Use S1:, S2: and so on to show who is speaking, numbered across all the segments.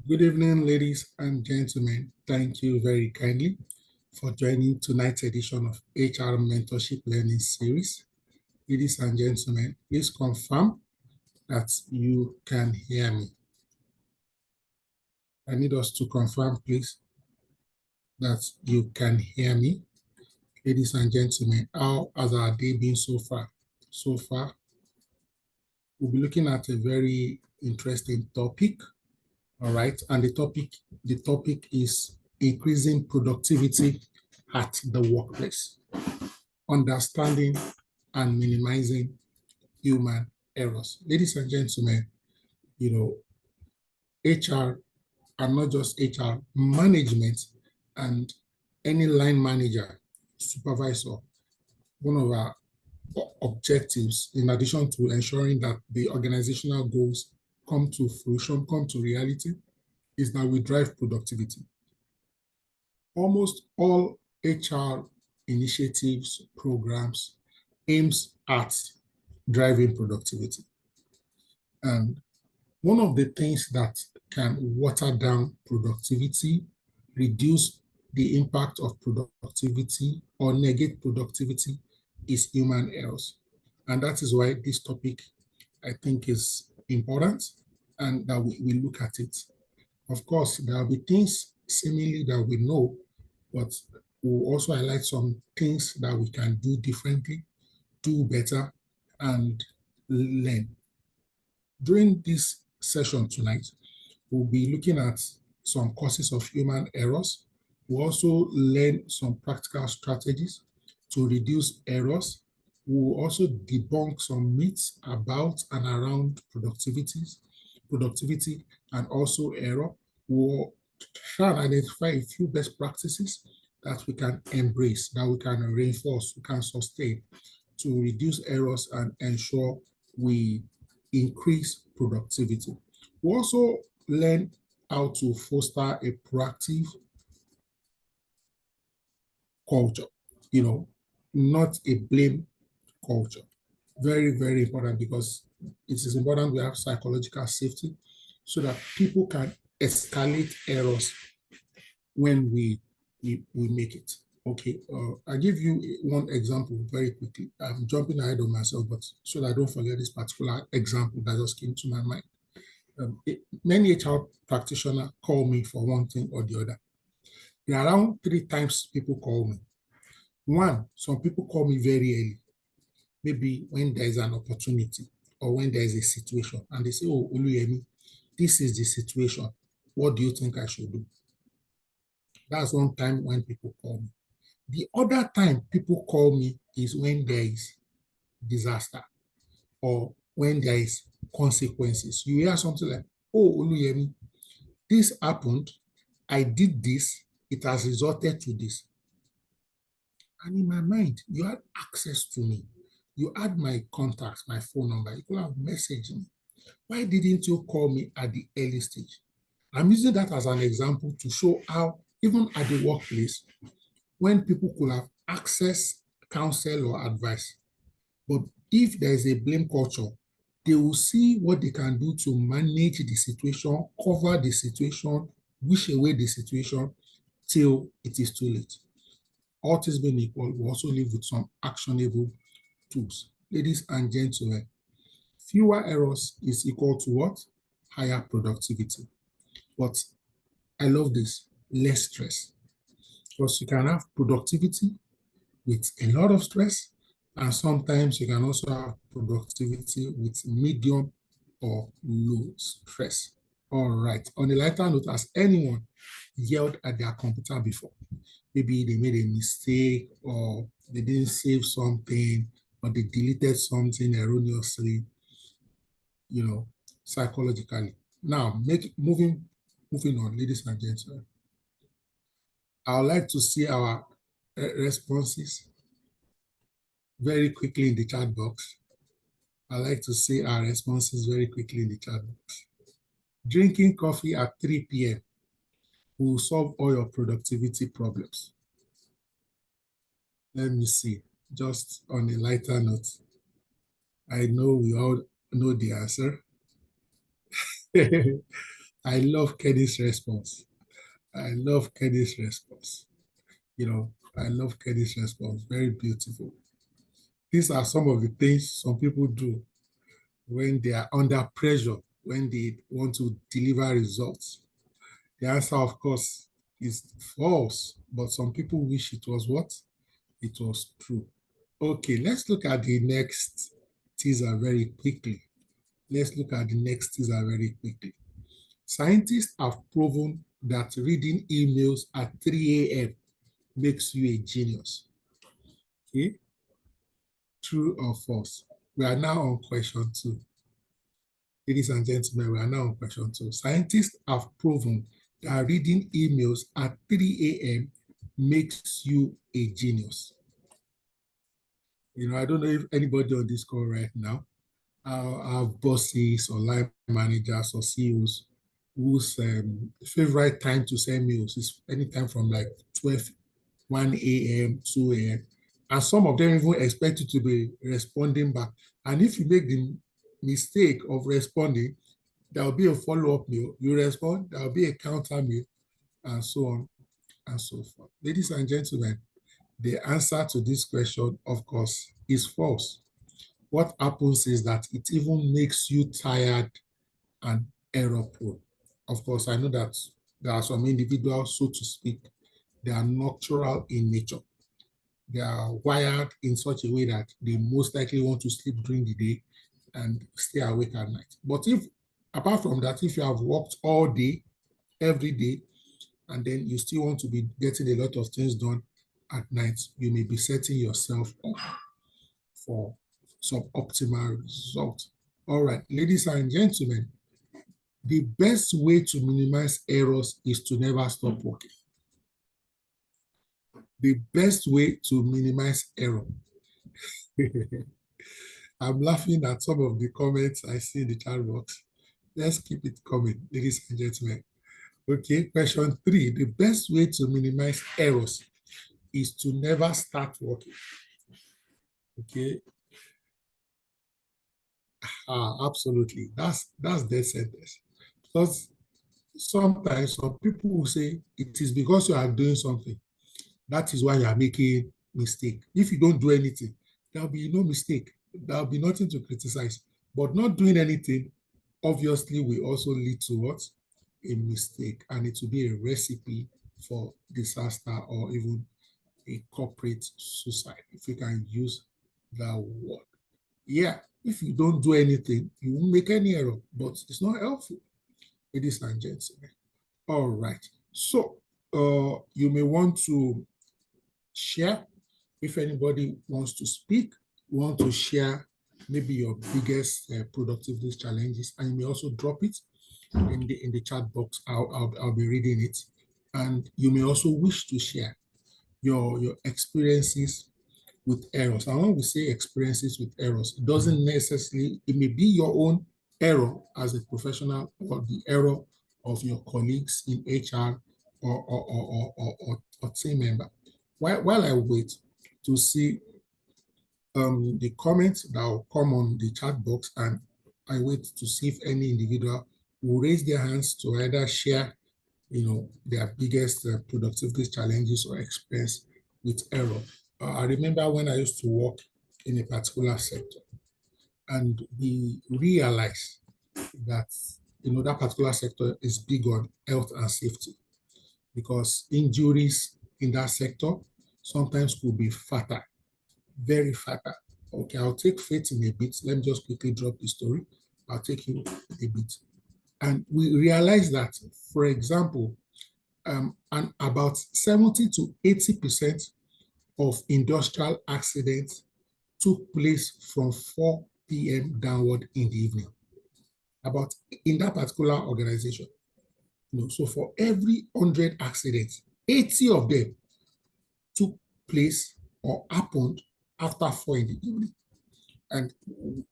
S1: Good evening, ladies and gentlemen. Thank you very kindly for joining tonight's edition of HR Mentorship Learning Series. Ladies and gentlemen, please confirm that you can hear me. I need us to confirm, please, that you can hear me. Ladies and gentlemen, how has our day been so far? So far, we'll be looking at a very interesting topic. All right, and the topic is increasing productivity at the workplace, understanding and minimizing human errors. Ladies and gentlemen, HR and not just HR, management and any line manager, supervisor, one of our objectives, in addition to ensuring that the organizational goals come to fruition, come to reality, is that we drive productivity. Almost all HR initiatives, programs aims at driving productivity. And one of the things that can water down productivity, reduce the impact of productivity, or negate productivity is human errors. And that is why this topic, I think, is important and that we look at it. Of course, there will be things seemingly that we know, but we'll also highlight some things that we can do differently, do better, and learn. During this session tonight, we'll be looking at some causes of human errors. We'll also learn some practical strategies to reduce errors. We'll also debunk some myths about and around productivity, and also error. We'll try and identify a few best practices that we can embrace, that we can reinforce, we can sustain to reduce errors and ensure we increase productivity. We also learn how to foster a proactive culture, not a blame culture. Very, very important, because it is important we have psychological safety so that people can escalate errors when we make it. Okay, I'll give you one example very quickly. I'm jumping ahead of myself, but so that I don't forget this particular example that just came to my mind. Many HR practitioners call me for one thing or the other. There are around 3 times people call me. One, some people call me very early, maybe when there is an opportunity or when there is a situation, and they say, "Oh, Oluyemi, this is the situation. What do you think I should do?" That's one time when people call me. The other time people call me is when there is disaster or when there is consequences. You hear something like, "Oh, Oluyemi, this happened. I did this. It has resulted to this." And in my mind, you had access to me. You had my contacts, my phone number. You could have messaged me. Why didn't you call me at the early stage? I'm using that as an example to show how, even at the workplace, when people could have access, counsel, or advice, but if there is a blame culture, they will see what they can do to manage the situation, cover the situation, wish away the situation till it is too late. All things being equal, we also live with some actionable tools. Ladies and gentlemen, fewer errors is equal to what? Higher productivity. But I love this, less stress. Because you can have productivity with a lot of stress, and sometimes you can also have productivity with medium or low stress. All right. On a lighter note, has anyone yelled at their computer before? Maybe they made a mistake or they didn't save something or they deleted something erroneously, psychologically. Now, moving on, ladies and gentlemen. I would like to see our responses very quickly in the chat box. I like to see our responses very quickly in the chat box. Drinking coffee at 3 p.m. will solve all your productivity problems. Let me see, just on a lighter note. I know we all know the answer. I love Kenny's response. I love Kenny's response. I love Kenny's response. Very beautiful. These are some of the things some people do when they are under pressure, when they want to deliver results. The answer, of course, is false, but some people wish it was what? It was true. Okay, let's look at the next teaser very quickly. Let's look at the next teaser very quickly. Scientists have proven that reading emails at 3 a.m. makes you a genius. Okay, true or false? We are now on question 2. Ladies and gentlemen, we are now on question 2. Scientists have proven that reading emails at 3 a.m. makes you a genius. I don't know if anybody on this call right now, our bosses or line managers or CEOs whose favorite time to send mails is anytime from like 12, 1 a.m., 2 a.m. And some of them even expect you to be responding back. And if you make the mistake of responding, there will be a follow-up mail. You respond, there will be a counter mail, and so on and so forth. Ladies and gentlemen, the answer to this question, of course, is false. What happens is that it even makes you tired and error prone. Of course, I know that there are some individuals, so to speak, they are nocturnal in nature. They are wired in such a way that they most likely want to sleep during the day and stay awake at night. But if, apart from that, if you have worked all day, every day, and then you still want to be getting a lot of things done at night, you may be setting yourself up for some optimal result. All right, ladies and gentlemen, the best way to minimize errors is to never stop working. The best way to minimize error. I'm laughing at some of the comments I see in the chat box. Let's keep it coming, ladies and gentlemen. Okay, question 3. The best way to minimize errors is to never start working. Okay. Absolutely. That's dead sentence. Because sometimes some people will say it is because you are doing something. That is why you are making mistake. If you don't do anything, there'll be no mistake. There'll be nothing to criticize. But not doing anything, obviously, will also lead to what? A mistake. And it will be a recipe for disaster or even a corporate suicide, if you can use that word. Yeah, if you don't do anything, you won't make any error, but it's not helpful, ladies and gentlemen. All right. So you may want to share if anybody wants to speak, want to share maybe your biggest productivity challenges, and you may also drop it in the chat box. I'll be reading it, and you may also wish to share your experiences with errors. And when we say experiences with errors, it doesn't necessarily, it may be your own error as a professional or the error of your colleagues in HR or team member. While I wait to see the comments that will come on the chat box, and I wait to see if any individual will raise their hands to either share their biggest productivity challenges or experience with error. I remember when I used to work in a particular sector, and we realized that that particular sector is big on health and safety, because injuries in that sector sometimes could be fatal, very fatal. Okay, I'll take faith in a bit. Let me just quickly drop the story. I'll take you a bit. And we realized that, for example, and about 70 to 80% of industrial accidents took place from 4 p.m. downward in the evening. About in that particular organization. So for every 100 accidents, 80 of them took place or happened after 4 in the evening. And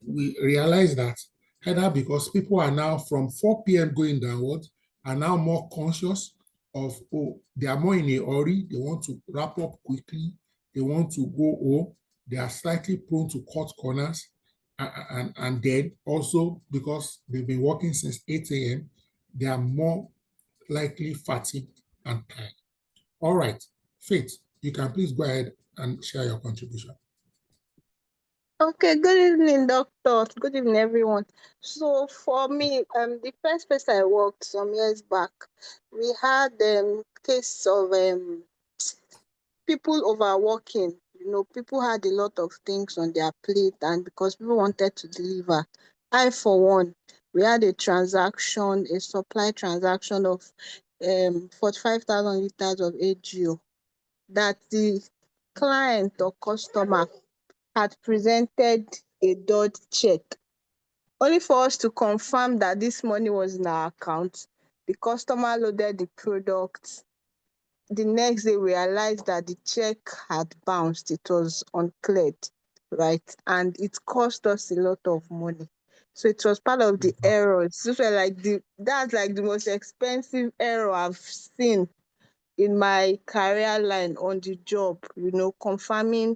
S1: we realized that either because people are now from 4 p.m. going downward are now more conscious of, they are more in a hurry, they want to wrap up quickly, they want to go home, they are slightly prone to cut corners, and then also because they've been working since 8 a.m., they are more likely fatigued and tired. All right, Faith, you can please go ahead and share your contribution.
S2: Okay, good evening, doctor. Good evening, everyone. So for me, the first place I worked some years back, we had case of people overworking. People had a lot of things on their plate, and because people wanted to deliver, I for one, we had a supply transaction of 45,000 liters of AGO that the client or customer had presented a dot check, only for us to confirm that this money was in our account. The customer loaded the product. The next day, we realized that the check had bounced. It was uncleared, right? And it cost us a lot of money. So it was part of the errors. Those were that's like the most expensive error I've seen in my career line on the job, confirming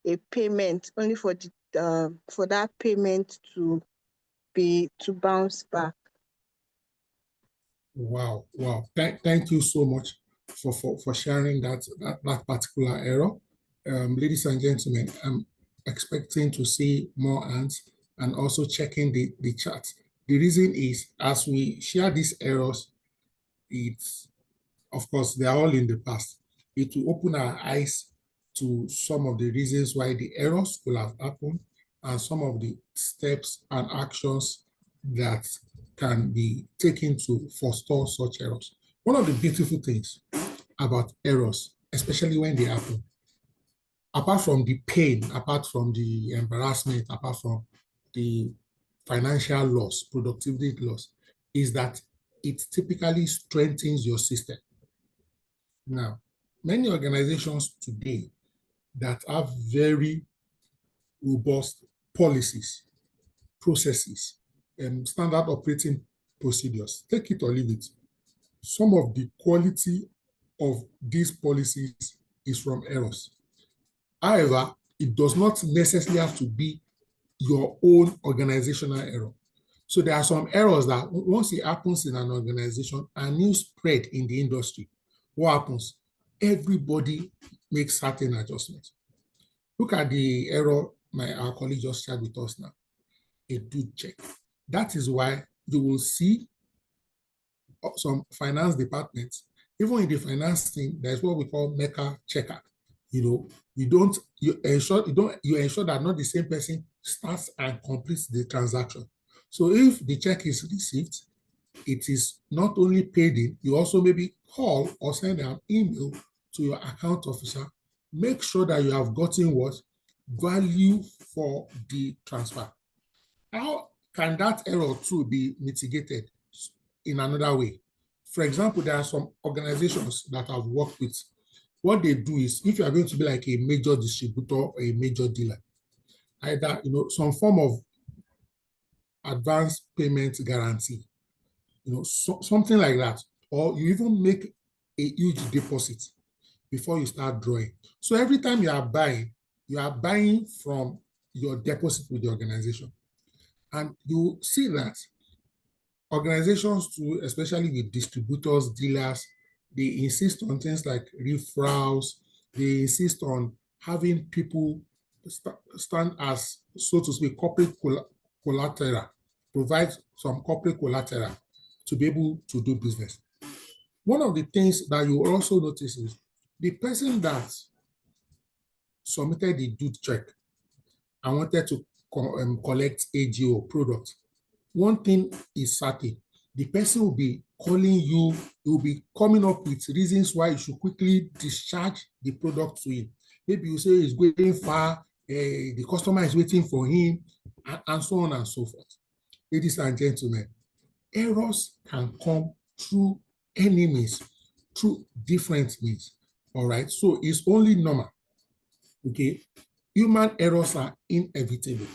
S2: a payment only for that payment to bounce back.
S1: Wow, wow. Thank you so much for sharing that particular error. Ladies and gentlemen, I'm expecting to see more hands and also checking the chat. The reason is, as we share these errors, it's, of course, they are all in the past. It will open our eyes to some of the reasons why the errors will have happened and some of the steps and actions that can be taken to forestall such errors. One of the beautiful things about errors, especially when they happen, apart from the pain, apart from the embarrassment, apart from the financial loss, productivity loss, is that it typically strengthens your system. Now, many organizations today that have very robust policies, processes, and standard operating procedures, take it or leave it, some of the quality of these policies is from errors. However, it does not necessarily have to be your own organizational error. So there are some errors that once it happens in an organization and you spread in the industry, what happens? Everybody makes certain adjustments. Look at the error our colleague just shared with us now, a due check. That is why you will see some finance departments, even in the finance team, there's what we call MECA checker. You ensure that not the same person starts and completes the transaction. So if the check is received, it is not only paid in, you also maybe call or send an email to your account officer, make sure that you have gotten what value for the transfer. How can that error too be mitigated in another way? For example, there are some organizations that I've worked with. What they do is, if you are going to be like a major distributor or a major dealer, either some form of advance payment guarantee, something like that, or you even make a huge deposit before you start drawing. So every time you are buying from your deposit with the organization. And you see that organizations too, especially with distributors, dealers, they insist on things like referrals. They insist on having people stand as, so to speak, corporate collateral, provide some corporate collateral to be able to do business. One of the things that you also notice is the person that submitted the due check and wanted to collect AGO product. One thing is certain, the person will be calling you, he will be coming up with reasons why you should quickly discharge the product to him. Maybe you say he's going far, the customer is waiting for him, and so on and so forth. Ladies and gentlemen, errors can come through any means, through different means. All right, so it's only normal. Okay, human errors are inevitable.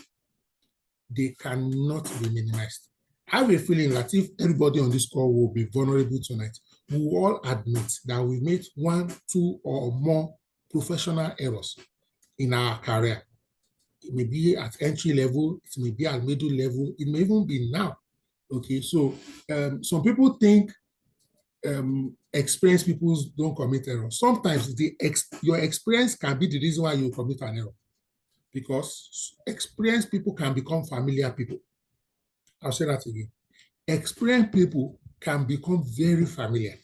S1: They cannot be minimized. I have a feeling that if everybody on this call will be vulnerable tonight, we will all admit that we've made 1, 2, or more professional errors in our career. It may be at entry level, it may be at middle level, it may even be now Okay, so some people think experienced people don't commit errors. Sometimes your experience can be the reason why you commit an error, because experienced people can become familiar people. I'll say that again. Experienced people can become very familiar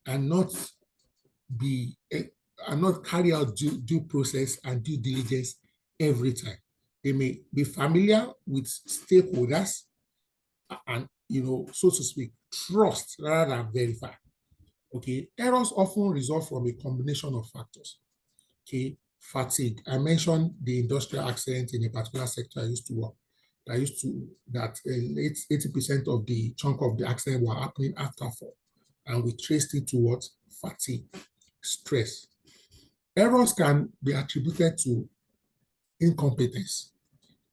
S1: and not be and not carry out due process and due diligence every time. They may be familiar with stakeholders and, so to speak, trust rather than verify. Okay, errors often result from a combination of factors. Okay, fatigue. I mentioned the industrial accident in a particular sector I used to work. That 80% of the chunk of the accident were happening after fall, and we traced it towards fatigue, stress. Errors can be attributed to incompetence.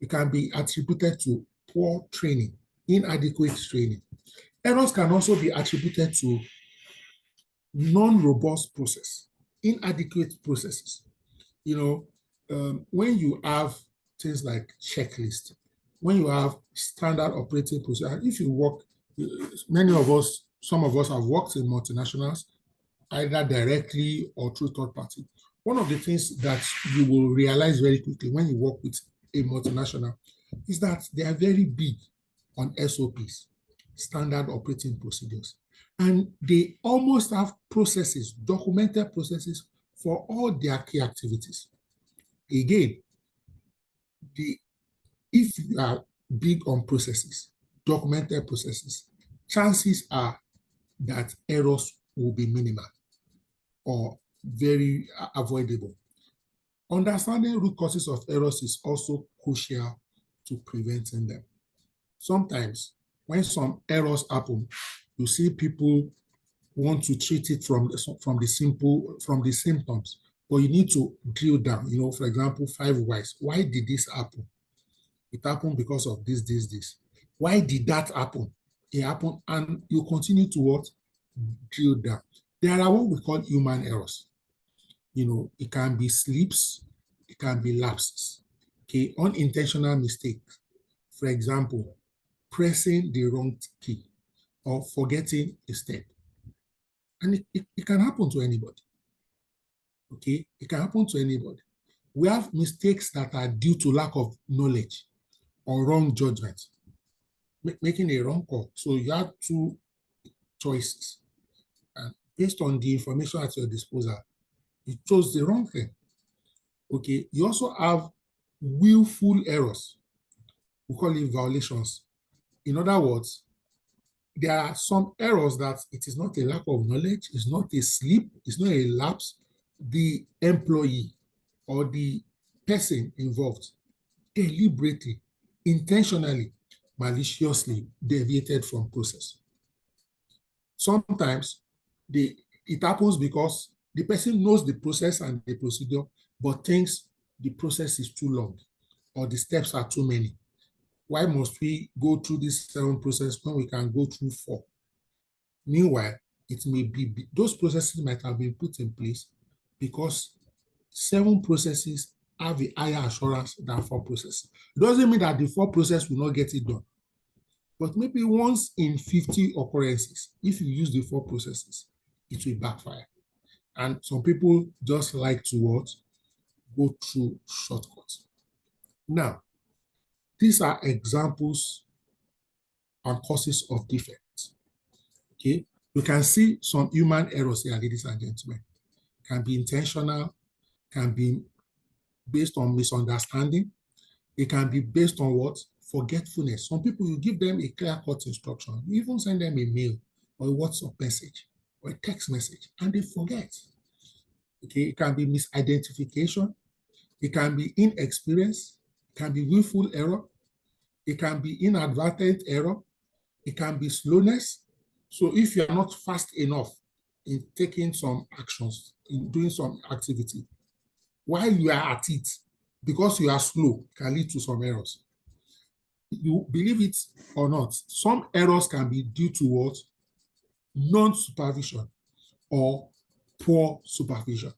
S1: It can be attributed to poor training, inadequate training. Errors can also be attributed to non-robust process, inadequate processes. When you have things like checklist, when you have standard operating procedure, if you work, some of us have worked in multinationals, either directly or through third party. One of the things that you will realize very quickly when you work with a multinational is that they are very big on SOPs, standard operating procedures. And they almost have processes, documented processes for all their key activities. Again, if you are big on processes, documented processes, chances are that errors will be minimal or very avoidable. Understanding root causes of errors is also crucial to preventing them. Sometimes, when some errors happen, you see people want to treat it from the symptoms, but you need to drill down. For example, 5 whys. Why did this happen? It happened because of this. Why did that happen? It happened, and you continue to what? Drill down. There are what we call human errors. It can be slips, it can be lapses. Okay, unintentional mistake. For example, pressing the wrong key or forgetting a step. And it can happen to anybody. Okay, it can happen to anybody. We have mistakes that are due to lack of knowledge or wrong judgment, making a wrong call. So you have 2 choices. And based on the information at your disposal, you chose the wrong thing. Okay, you also have willful errors. We call it violations. In other words, there are some errors that it is not a lack of knowledge, it's not a slip, it's not a lapse. The employee or the person involved deliberately, intentionally, maliciously deviated from process. Sometimes it happens because the person knows the process and the procedure, but thinks the process is too long or the steps are too many. Why must we go through this 7 process when we can go through 4? Meanwhile, it may be those processes might have been put in place because 7 processes have a higher assurance than 4 processes. It doesn't mean that the 4 process will not get it done. But maybe once in 50 occurrences, if you use the 4 processes, it will backfire. And some people just like to go through shortcuts. Now, these are examples and causes of defects. Okay, we can see some human errors here, ladies and gentlemen. Can be intentional, can be based on misunderstanding. It can be based on what? Forgetfulness. Some people, you give them a clear-cut instruction. You even send them a mail or a WhatsApp message or a text message, and they forget. Okay, it can be misidentification. It can be inexperience. It can be willful error. It can be inadvertent error. It can be slowness. So if you are not fast enough in taking some actions, in doing some activity, while you are at it, because you are slow, can lead to some errors. You believe it or not, some errors can be due to what? Non-supervision or poor supervision.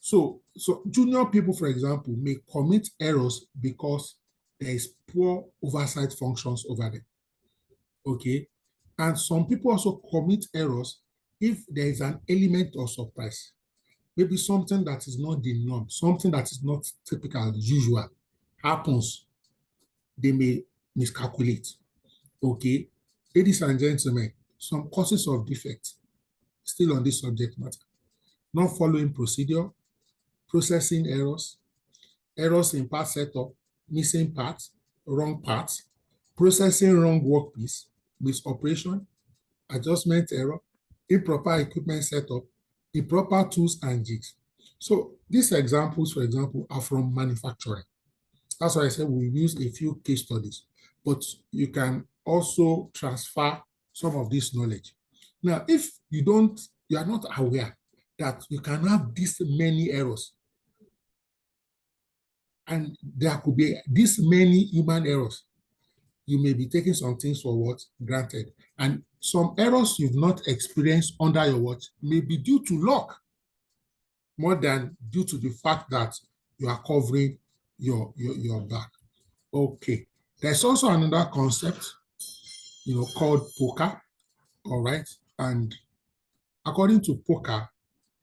S1: So junior people, for example, may commit errors because there is poor oversight functions over them. Okay. And some people also commit errors if there is an element of surprise. Maybe something that is not the norm, something that is not typical, usual, happens, they may miscalculate. Okay. Ladies and gentlemen, some causes of defect still on this subject matter. Not following procedure, processing errors, errors in part setup, missing parts, wrong parts, processing wrong workpiece, misoperation, adjustment error, improper equipment setup, improper tools and jigs. So these examples, for example, are from manufacturing. That's why I said we use a few case studies, but you can also transfer some of this knowledge. Now, if you are not aware that you can have this many errors, and there could be this many human errors, you may be taking some things for what granted. And some errors you've not experienced under your watch may be due to luck more than due to the fact that you are covering your back. Okay. There's also another concept, called poker. All right. And according to poker,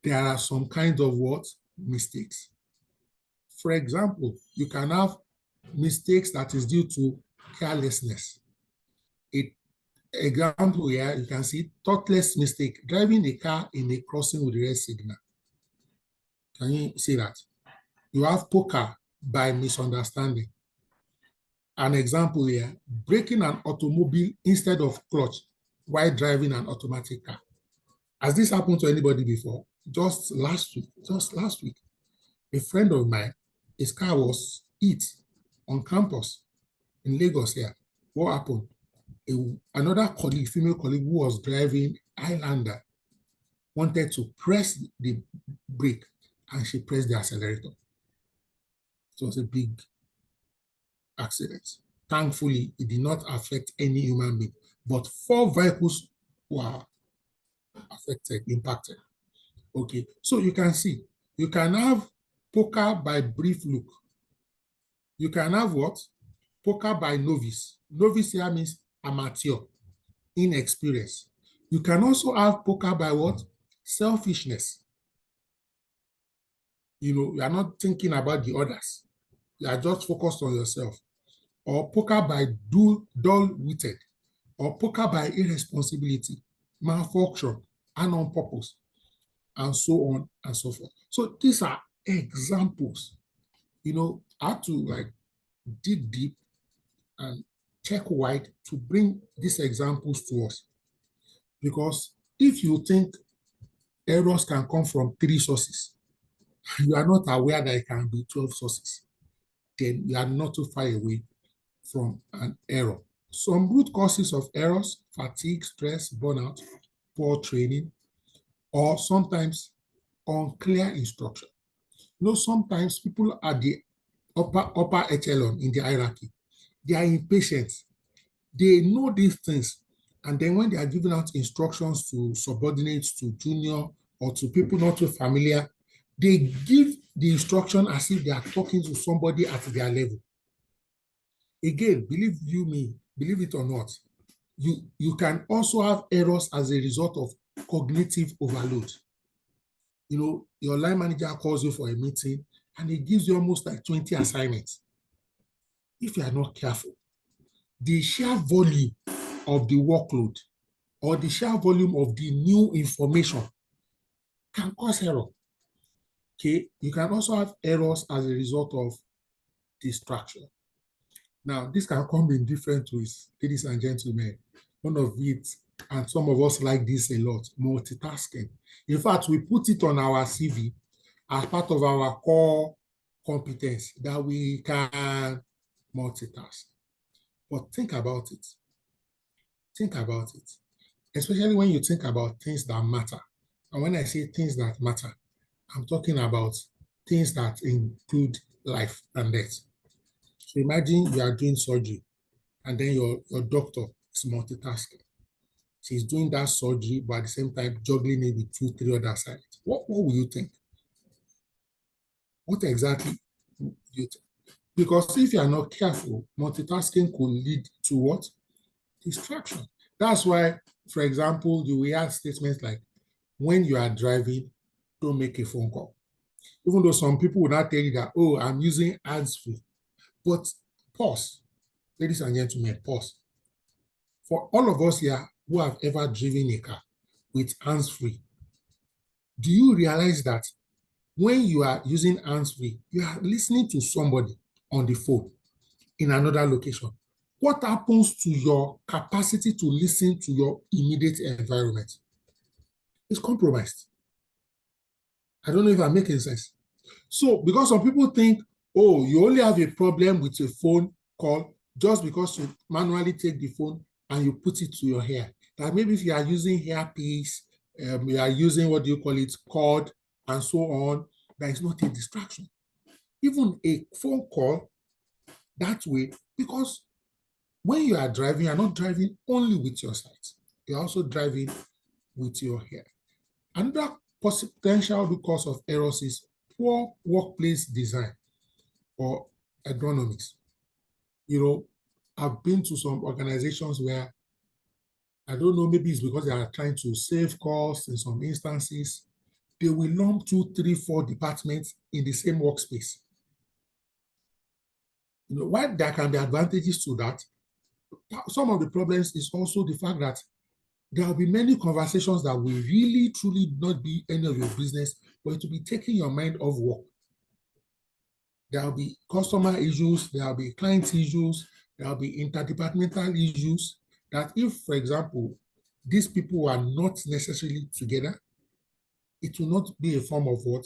S1: there are some kinds of what? Mistakes. For example, you can have mistakes that is due to carelessness. Example here, you can see thoughtless mistake, driving a car in a crossing with the red signal. Can you see that? You have poker by misunderstanding. An example here, braking an automobile instead of clutch while driving an automatic car. Has this happened to anybody before? Just last week, a friend of mine, his car was hit on campus in Lagos here. What happened? Another colleague, female colleague who was driving Highlander, wanted to press the brake and she pressed the accelerator. It was a big accident. Thankfully, it did not affect any human being, but 4 vehicles were affected, impacted. Okay, so you can see, you can have poker by brief look. You can have what? Poker by novice. Novice here means amateur, inexperienced. You can also have poker by what? Selfishness. You are not thinking about the others. You are just focused on yourself. Or poker by dull-witted. Or poker by irresponsibility, malfunction, and on purpose, and so on and so forth. So these are examples. I have to dig deep and check wide to bring these examples to us. Because if you think errors can come from 3 sources, you are not aware that it can be 12 sources, then you are not too far away from an error. Some root causes of errors: fatigue, stress, burnout, poor training, or sometimes unclear instruction. Sometimes people at the upper echelon in the hierarchy, they are impatient. They know these things. And then when they are giving out instructions to subordinates, to junior, or to people not too familiar, they give the instruction as if they are talking to somebody at their level. Again, believe it or not, you can also have errors as a result of cognitive overload. Your line manager calls you for a meeting and he gives you almost like 20 assignments. If you are not careful, the sheer volume of the workload or the sheer volume of the new information can cause error. Okay, you can also have errors as a result of distraction. Now, this can come in different ways, ladies and gentlemen. One of it, and some of us like this a lot, multitasking. In fact, we put it on our CV as part of our core competence that we can multitask. But think about it. Think about it. Especially when you think about things that matter. And when I say things that matter, I'm talking about things that include life and death. So imagine you are doing surgery and then your doctor is multitasking. She's doing that surgery, but at the same time juggling it with 2, 3 other sides. What will you think? What exactly do you think? Because if you are not careful, multitasking could lead to what? Distraction. That's why, for example, you will have statements like, when you are driving, don't make a phone call. Even though some people will not tell you that, oh, I'm using hands-free. But pause, ladies and gentlemen, pause. For all of us here who have ever driven a car with hands-free, do you realize that when you are using hands-free, you are listening to somebody on the phone in another location? What happens to your capacity to listen to your immediate environment? It's compromised. I don't know if I'm making sense. So, because some people think, oh, you only have a problem with a phone call just because you manually take the phone and you put it to your hair. That maybe if you are using hairpiece, you are using, what do you call it, cord, and so on, that is not a distraction. Even a phone call that way, because when you are driving, you are not driving only with your sight, you're also driving with your hair. Another potential cause of errors is poor workplace design or ergonomics. You know, I've been to some organizations where, I don't know, maybe it's because they are trying to save costs in some instances, they will lump 2, 3, 4 departments in the same workspace. You know, while there can be advantages to that, some of the problems is also the fact that there will be many conversations that will really, truly not be any of your business, but it will be taking your mind off work. There will be customer issues, there will be client issues, there will be interdepartmental issues that if, for example, these people are not necessarily together, it will not be a form of what?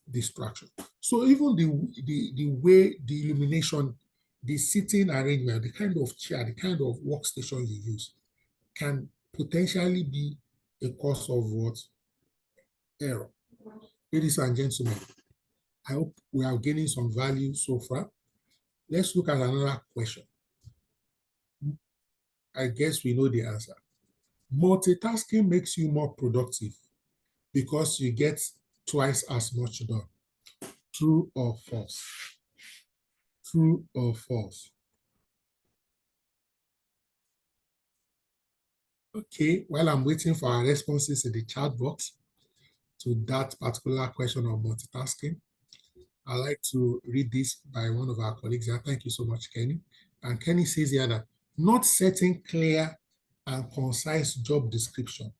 S1: Distraction. So even the way the illumination, the seating arrangement, the kind of chair, the kind of workstation you use can potentially be a cause of what? Error. Ladies and gentlemen, I hope we are gaining some value so far. Let's look at another question. I guess we know the answer. Multitasking makes you more productive because you get twice as much done. True or false? True or false? Okay, while I'm waiting for our responses in the chat box to that particular question of multitasking, I'd like to read this by one of our colleagues here. Thank you so much, Kenny. And Kenny says here that not setting clear and concise job description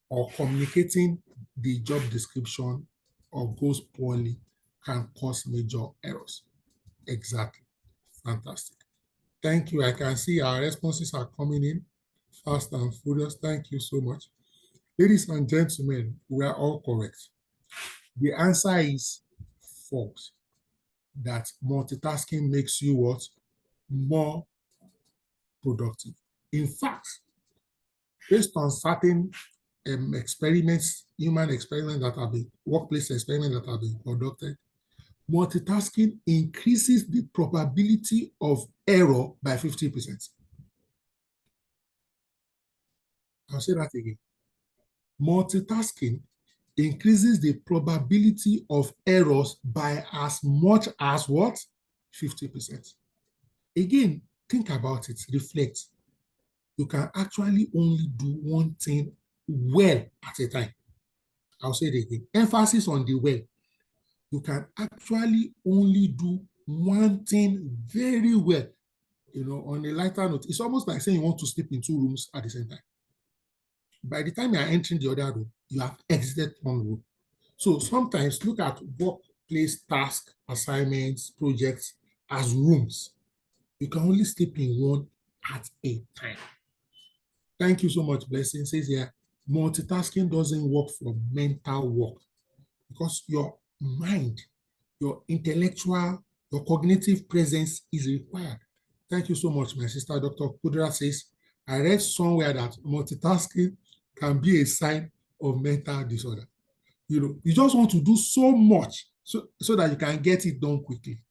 S1: or communicating the job description or goes poorly can cause major errors. Exactly. Fantastic. Thank you. I can see our responses are coming in fast and furious. Thank you so much. Ladies and gentlemen, we are all correct. The answer is false. That multitasking makes you what? More productive. In fact, based on certain experiments, human experiments that have been, workplace experiments that have been conducted, multitasking increases the probability of error by 50%. I'll say that again. Multitasking increases the probability of errors by as much as what? 50%. Again, think about it, reflect. You can actually only do one thing well at a time. I'll say it again. Emphasis on the well. You can actually only do one thing very well. You know, on a lighter note, it's almost like saying you want to sleep in 2 rooms at the same time. By the time you are entering the other room, you have exited one room. So sometimes look at workplace task, assignments, projects as rooms. You can only sleep in one at a time. Thank you so much, Blessing. Says here, multitasking doesn't work for mental work because your mind, your intellectual, your cognitive presence is required. Thank you so much, my sister. Dr. Kudra says, I read somewhere that multitasking can be a sign of mental disorder. You know, you just want to do so much so that you can get it done quickly.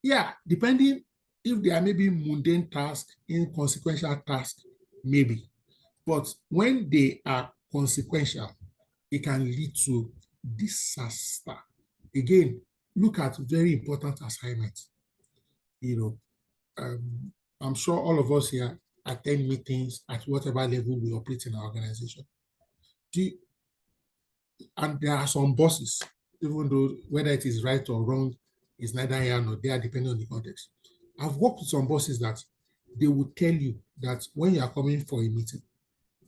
S1: Yeah, depending if there are maybe mundane tasks, inconsequential tasks, maybe. But when they are consequential, it can lead to disaster. Again, look at very important assignments. You know, I'm sure all of us here attend meetings at whatever level we operate in our organization. And there are some bosses, even though whether it is right or wrong is neither here nor there, depending on the context. I've worked with some bosses that they will tell you that when you are coming for a meeting,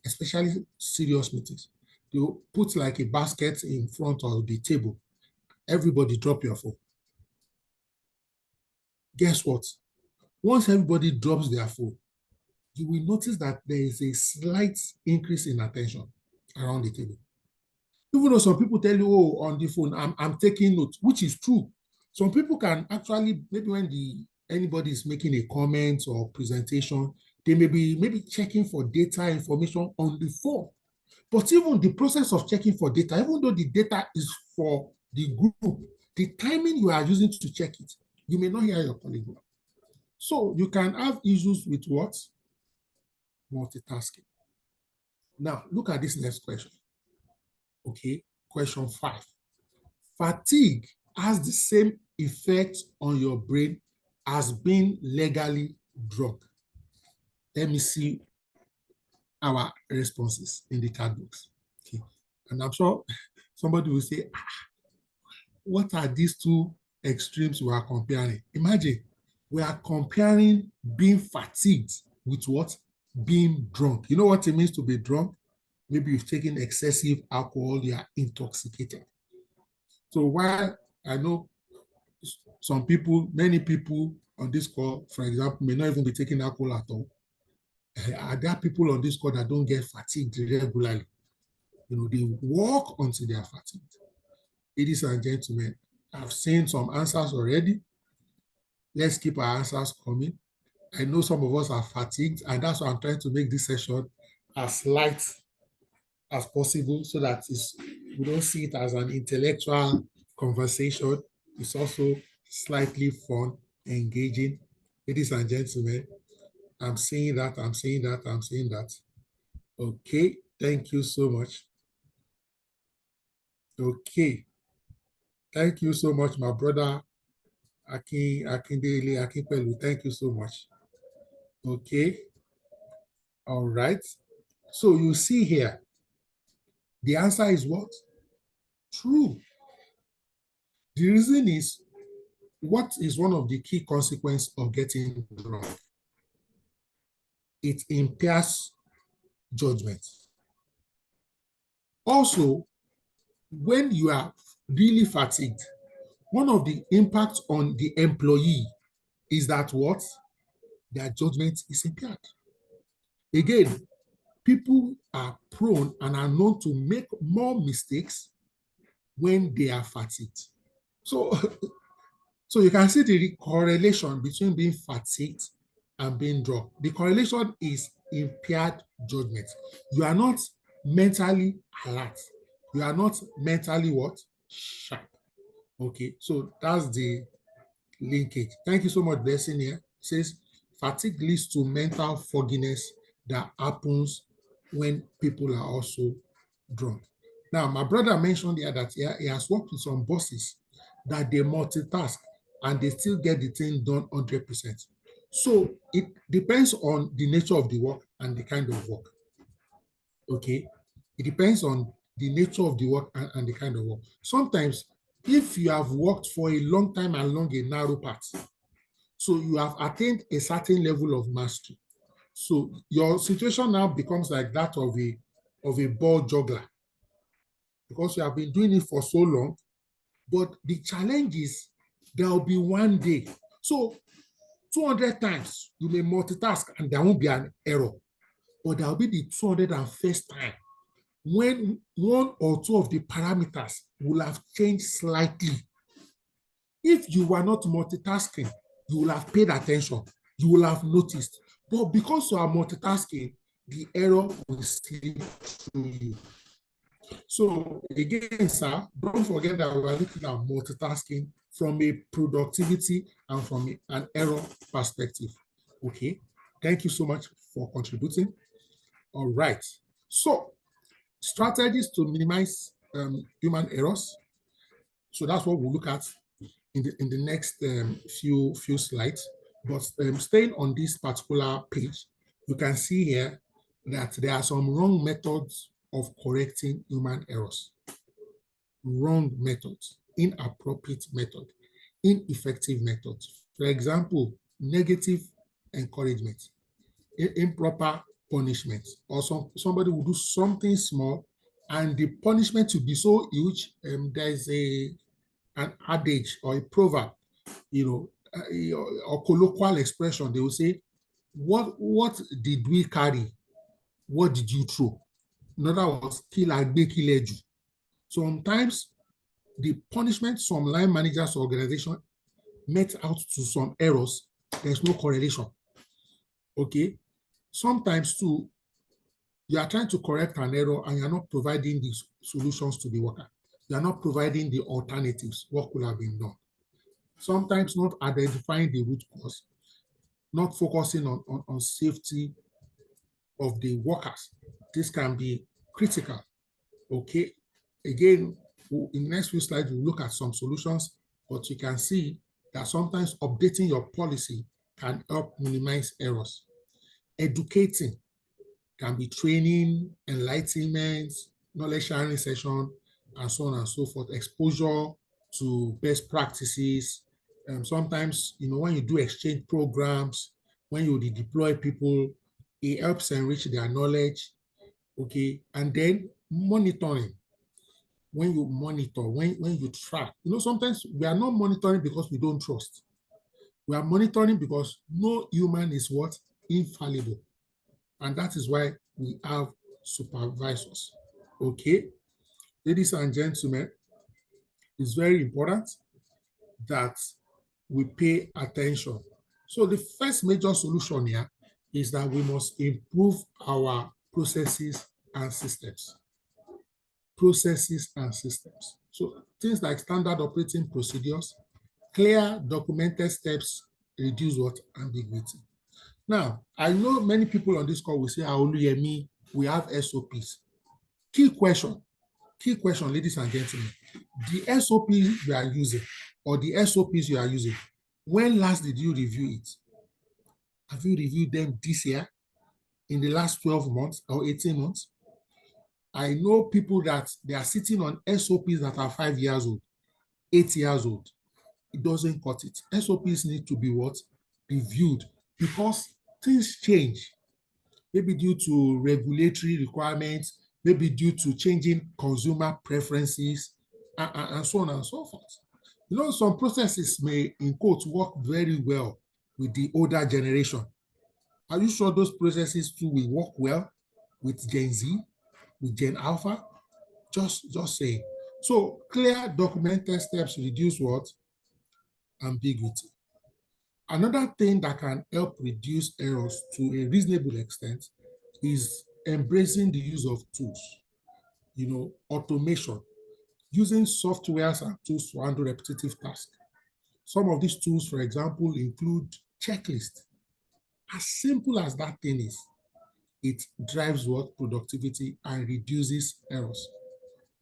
S1: especially serious meetings, they will put like a basket in front of the table. Everybody drop your phone. Guess what? Once everybody drops their phone, you will notice that there is a slight increase in attention around the table. Even though some people tell you, oh, on the phone, I'm taking notes, which is true. Some people can actually, maybe when anybody is making a comment or presentation, they may be maybe checking for data information on the phone. But even the process of checking for data, even though the data is for the group, the timing you are using to check it, you may not hear your colleague. So you can have issues with what? Multitasking. Now, look at this next question. Okay, question 5. Fatigue has the same effect on your brain as being legally drunk. Let me see our responses in the chat box. Okay. And I'm sure somebody will say, what are these two extremes we are comparing? Imagine we are comparing being fatigued with what? Being drunk. You know what it means to be drunk? Maybe you've taken excessive alcohol, you are intoxicated. So while I know some people, many people on this call, for example, may not even be taking alcohol at all, are there people on this call that don't get fatigued regularly? They walk until they are fatigued. Ladies and gentlemen, I've seen some answers already. Let's keep our answers coming. I know some of us are fatigued, and that's why I'm trying to make this session as light as possible so that we don't see it as an intellectual conversation. It's also slightly fun, engaging. Ladies and gentlemen, I'm saying that. Okay, thank you so much. Okay, thank you so much, my brother Akindele Akinpelu. Thank you so much. Okay, all right. So you see here, the answer is what? True. The reason is, what is one of the key consequences of getting drunk? It impairs judgment. Also, when you are really fatigued, one of the impacts on the employee is that what? Their judgment is impaired. Again, people are prone and are known to make more mistakes when they are fatigued. So you can see the correlation between being fatigued and being drunk. The correlation is impaired judgment. You are not mentally alert. You are not mentally what? Sharp. Okay, so that's the linkage. Thank you so much, Blessing here. It says fatigue leads to mental fogginess that happens when people are also drunk. Now, my brother mentioned here that he has worked with some bosses that they multitask and they still get the thing done 100%. So it depends on the nature of the work and the kind of work. Okay, it depends on the nature of the work and the kind of work. Sometimes, if you have worked for a long time along a narrow path, so you have attained a certain level of mastery, so your situation now becomes like that of a ball juggler, because you have been doing it for so long. But the challenge is there will be one day. So 200 times you may multitask and there won't be an error, but there will be the 201st time when one or two of the parameters will have changed slightly. If you were not multitasking, you will have paid attention, you will have noticed. But because you are multitasking, the error will slip through you. So again, sir, don't forget that we are looking at multitasking from a productivity and from an error perspective. Okay, thank you so much for contributing. All right, so strategies to minimize human errors. So that's what we'll look at in the next few slides. But staying on this particular page, you can see here that there are some wrong methods of correcting human errors. Wrong methods, inappropriate method, ineffective methods. For example, negative encouragement, improper punishment, or somebody will do something small and the punishment will be so huge. There's an adage or a proverb, or colloquial expression. They will say, what did we carry? What did you throw? In other words, kill agbe kileju. Sometimes the punishment some line managers or organization met out to some errors, there's no correlation. Okay. Sometimes too, you are trying to correct an error and you're not providing the solutions to the worker. You're not providing the alternatives, what could have been done. Sometimes not identifying the root cause, not focusing on safety of the workers. This can be critical. Okay. Again, in the next few slides, we'll look at some solutions, but you can see that sometimes updating your policy can help minimize errors. Educating can be training, enlightenment, knowledge sharing session, and so on and so forth. Exposure to best practices. Sometimes, when you do exchange programs, when you deploy people, it helps enrich their knowledge. Okay, and then monitoring. When you monitor, when you track, sometimes we are not monitoring because we don't trust. We are monitoring because no human is what? Infallible. And that is why we have supervisors. Okay, ladies and gentlemen, it's very important that we pay attention. So the first major solution here is that we must improve our processes and systems. Processes and systems. So things like standard operating procedures, clear documented steps reduce what? Ambiguity. Now, I know many people on this call will say, Oluyemi, we have SOPs. Key question, ladies and gentlemen, the SOP you are using or the SOPs you are using, when last did you review it? Have you reviewed them this year, in the last 12 months or 18 months? I know people that they are sitting on SOPs that are 5 years old, 8 years old. It doesn't cut it. SOPs need to be what? Reviewed, because things change. Maybe due to regulatory requirements, maybe due to changing consumer preferences, and so on and so forth. Some processes may, in quotes, work very well with the older generation. Are you sure those processes too will work well with Gen Z, with Gen Alpha? Just saying. So clear documented steps reduce what? Ambiguity. Another thing that can help reduce errors to a reasonable extent is embracing the use of tools, automation, using softwares and tools to handle repetitive tasks. Some of these tools, for example, include checklists. As simple as that thing is, it drives what? Productivity and reduces errors.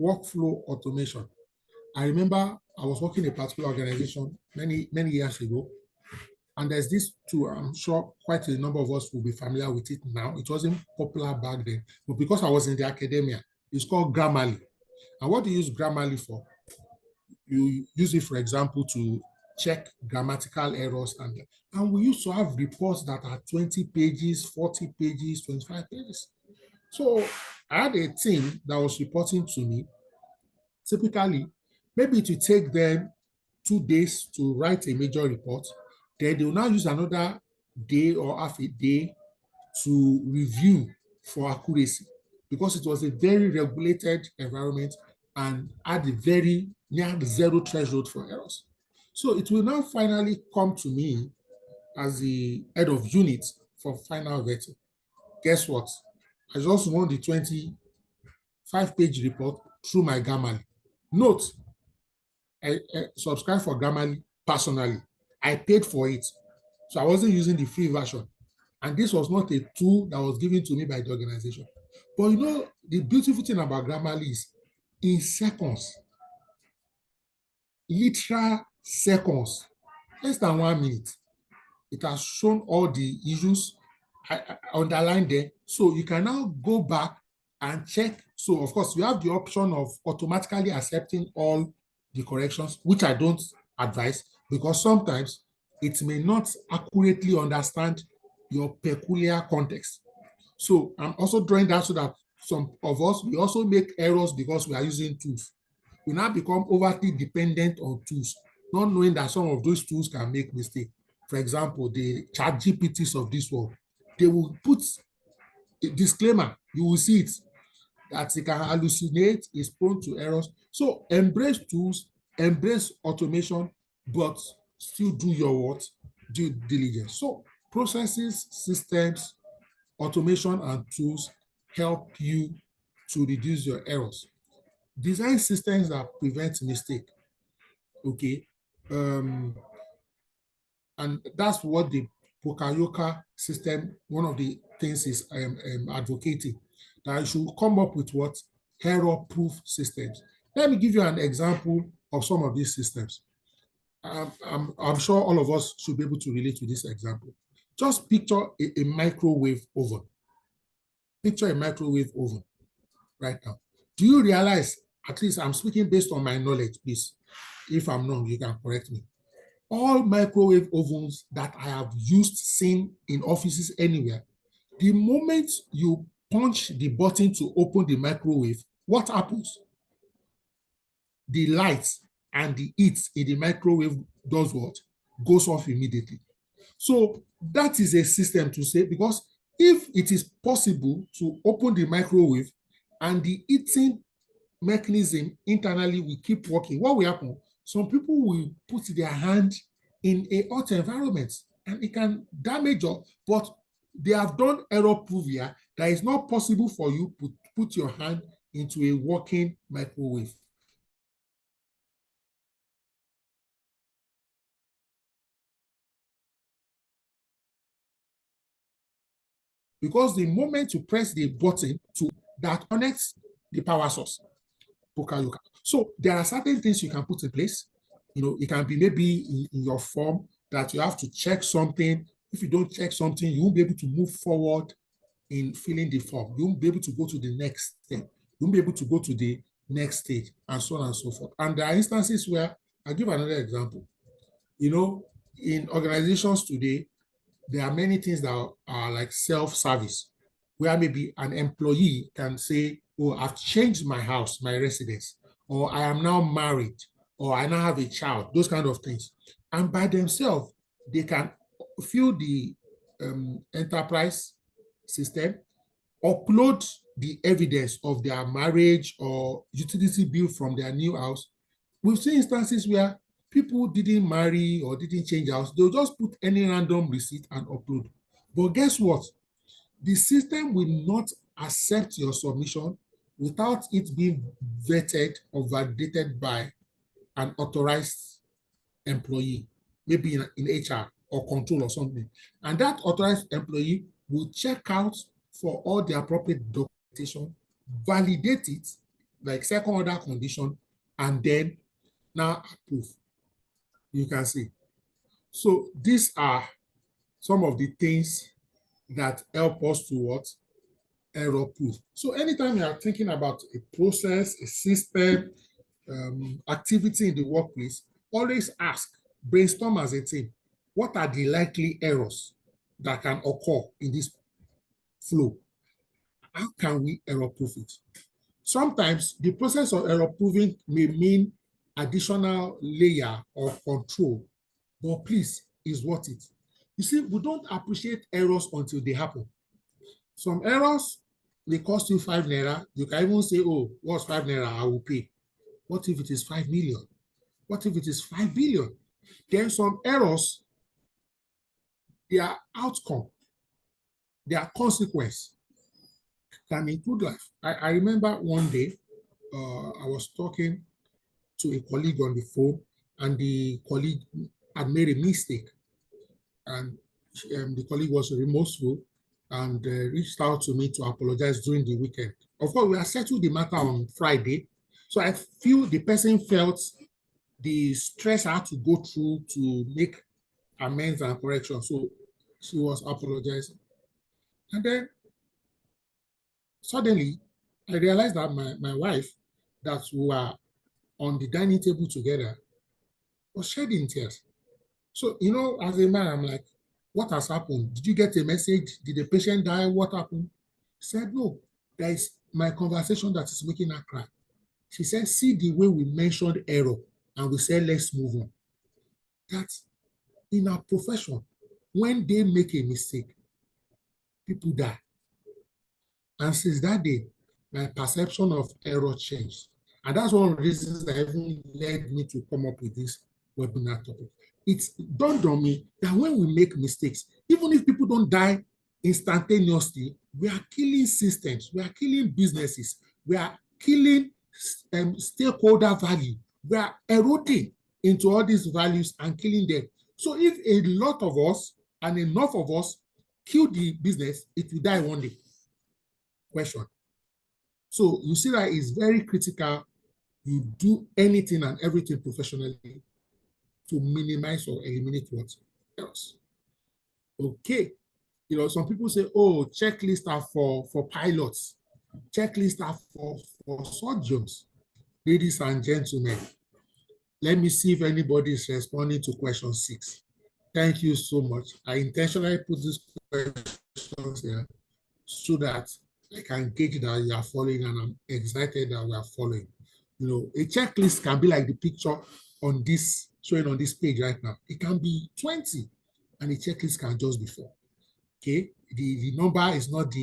S1: Workflow automation. I remember I was working in a particular organization many years ago, and there's this tool. I'm sure quite a number of us will be familiar with it now. It wasn't popular back then, but because I was in the academia, it's called Grammarly. And what do you use Grammarly for? You use it, for example, to check grammatical errors. And we used to have reports that are 20 pages, 40 pages, 25 pages. So I had a team that was reporting to me. Typically, maybe it will take them 2 days to write a major report. Then they will now use another day or half a day to review for accuracy, because it was a very regulated environment and had a very near zero threshold for errors. So it will now finally come to me as the head of unit for final vetting. Guess what? I just won the 25-page report through my Grammarly. Note, I subscribed for Grammarly personally. I paid for it. So I wasn't using the free version. And this was not a tool that was given to me by the organization. But the beautiful thing about Grammarly is in seconds, literal seconds, less than 1 minute, it has shown all the issues, I underlined there. So you can now go back and check. So of course, you have the option of automatically accepting all the corrections, which I don't advise, because sometimes it may not accurately understand your peculiar context. So I'm also drawing that so that some of us, we also make errors because we are using tools. We now become overly dependent on tools, not knowing that some of those tools can make mistakes. For example, the chat GPTs of this world, they will put a disclaimer, you will see it, that it can hallucinate, is prone to errors. So embrace tools, embrace automation, but still do your what? Due diligence. So processes, systems, automation, and tools help you to reduce your errors. Design systems that prevent mistake. Okay. And that's what the Pokayoka system, one of the things is advocating, that you should come up with what? Error-proof systems. Let me give you an example of some of these systems. I'm sure all of us should be able to relate to this example. Just picture a microwave oven. Picture a microwave oven right now. Do you realize, at least I'm speaking based on my knowledge, please. If I'm wrong, you can correct me. All microwave ovens that I have seen in offices anywhere, the moment you punch the button to open the microwave, what happens? The lights and the heat in the microwave does what? Goes off immediately. So that is a system to say, because if it is possible to open the microwave and the heating mechanism internally will keep working, what will happen? Some people will put their hand in a hot environment and it can damage us, but they have done error proof here that it's not possible for you to put your hand into a working microwave. Because the moment you press the button that connects the power source, so there are certain things you can put in place. It can be maybe in your form that you have to check something. If you don't check something, you won't be able to move forward in filling the form. You won't be able to go to the next step. You won't be able to go to the next stage, and so on and so forth. And there are instances where, I'll give another example. In organizations today, there are many things that are like self-service, where maybe an employee can say, oh, I've changed my house, my residence, or I am now married, or I now have a child, those kind of things. And by themselves, they can fill the enterprise system, upload the evidence of their marriage or utility bill from their new house. We've seen instances where people didn't marry or didn't change house. They'll just put any random receipt and upload. But guess what? The system will not accept your submission without it being vetted or validated by an authorized employee, maybe in HR or control or something. And that authorized employee will check out for all the appropriate documentation, validate it, like second order condition, and then now approve. You can see. So these are some of the things that help us to what? Error proof. So anytime you are thinking about a process, a system, activity in the workplace, always ask, brainstorm as a team, what are the likely errors that can occur in this flow? How can we error proof it? Sometimes the process of error proving may mean additional layer of control, but please, is worth it. You see, we don't appreciate errors until they happen. Some errors may cost you 5 naira. You can even say, oh, what's 5 naira? I will pay. What if it is 5 million? What if it is 5 billion? Then some errors, their outcome, their consequence can include life. I remember one day, I was talking to a colleague on the phone, and the colleague had made a mistake. And the colleague was remorseful and reached out to me to apologize during the weekend. Of course, we had settled the matter on Friday. So I feel the person felt the stress I had to go through to make amends and correction. So she was apologizing. And then suddenly, I realized that my wife, that we were on the dining table together, was shedding tears. So, as a man, I'm like, what has happened? Did you get a message? Did the patient die? What happened? She said, no, there is my conversation that is making her cry. She said, see the way we mentioned error and we said, let's move on. That in our profession, when they make a mistake, people die. And since that day, my perception of error changed. And that's one of the reasons that even led me to come up with this webinar topic. It's dawned on me that when we make mistakes, even if people don't die instantaneously, we are killing systems, we are killing businesses, we are killing stakeholder value, we are eroding into all these values and killing them. So if a lot of us and enough of us kill the business, it will die one day. Question. So you see that it's very critical you do anything and everything professionally to minimize or eliminate what else. Okay. Some people say, oh, checklists are for pilots. Checklists are for surgeons. Ladies and gentlemen, let me see if anybody is responding to question 6. Thank you so much. I intentionally put these questions here so that I can gauge that you are following, and I'm excited that we are following. A checklist can be like the picture on this, showing on this page right now. It can be 20, and the checklist can just be 4. Okay, the number is not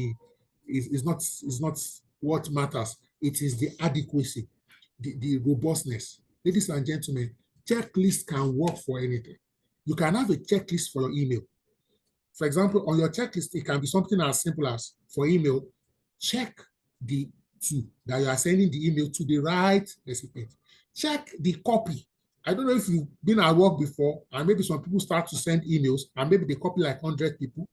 S1: what matters. It is the adequacy, the robustness. Ladies and gentlemen, checklist can work for anything. You can have a checklist for your email. For example, on your checklist, it can be something as simple as, for email, check the that you are sending the email to the right recipient. Check the copy. I don't know if you've been at work before, and maybe some people start to send emails, and maybe they copy like 100 people.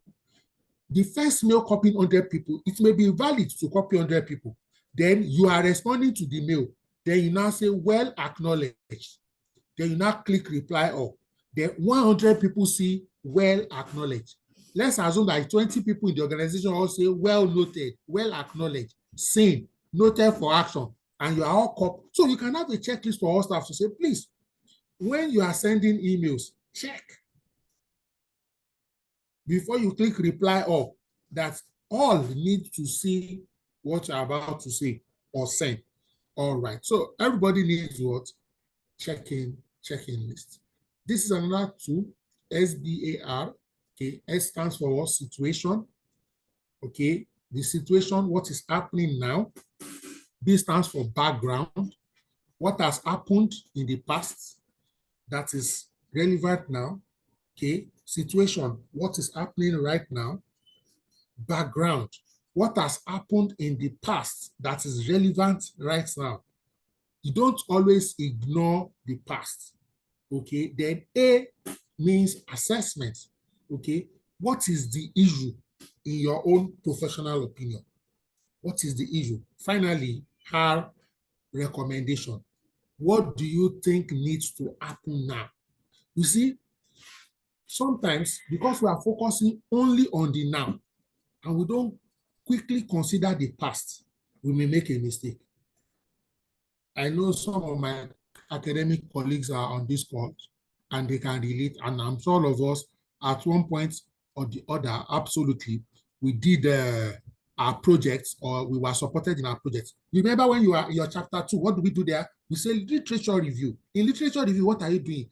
S1: The first mail copying 100 people, it may be valid to copy 100 people. Then you are responding to the mail. Then you now say, well acknowledged. Then you now click reply all. Then 100 people see well acknowledged. Let's assume that 20 people in the organization all say well noted, well acknowledged, seen, noted for action, and you are all copied. So you can have a checklist for all staff to say, please, when you are sending emails, check before you click reply all, that all need to see what you're about to say or send. All right. So everybody needs what? Check-in list. This is another tool, SBAR. Okay, S stands for what? Situation. Okay, the situation, what is happening now. B stands for background. What has happened in the past that is relevant now. Okay, situation, what is happening right now. Background, what has happened in the past that is relevant right now. You don't always ignore the past. Okay, then A means assessment. Okay, what is the issue in your own professional opinion? What is the issue? Finally, R, recommendation. What do you think needs to happen now? You see, sometimes because we are focusing only on the now and we don't quickly consider the past, we may make a mistake. I know some of my academic colleagues are on this call and they can relate, and I'm sure all of us at one point or the other, absolutely, we did our projects, or we were supported in our projects. Remember when you are in your chapter 2, what do we do there? We say literature review. In literature review, what are you doing?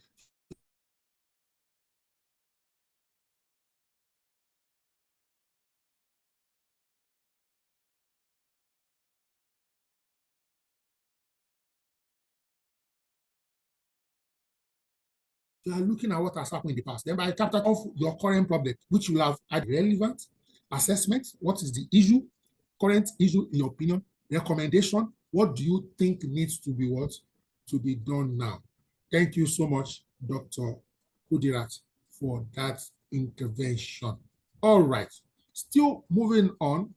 S1: You are looking at what has happened in the past. Then by chapter of your current problem, which will have had relevant assessment, what is the issue, current issue in your opinion, recommendation, what do you think needs to be what to be done now? Thank you so much, Dr. Kudirat, for that intervention. All right, still moving on,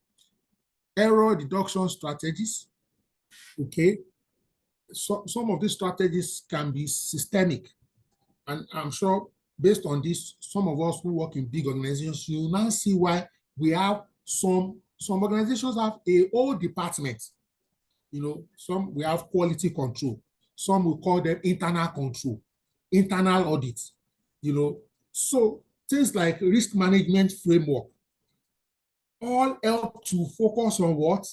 S1: error deduction strategies. Okay, so some of these strategies can be systemic. And I'm sure based on this, some of us who work in big organizations, you now see why we have Some organizations have a whole department. Some we have quality control. Some we call them internal control, internal audit. So things like risk management framework all help to focus on what?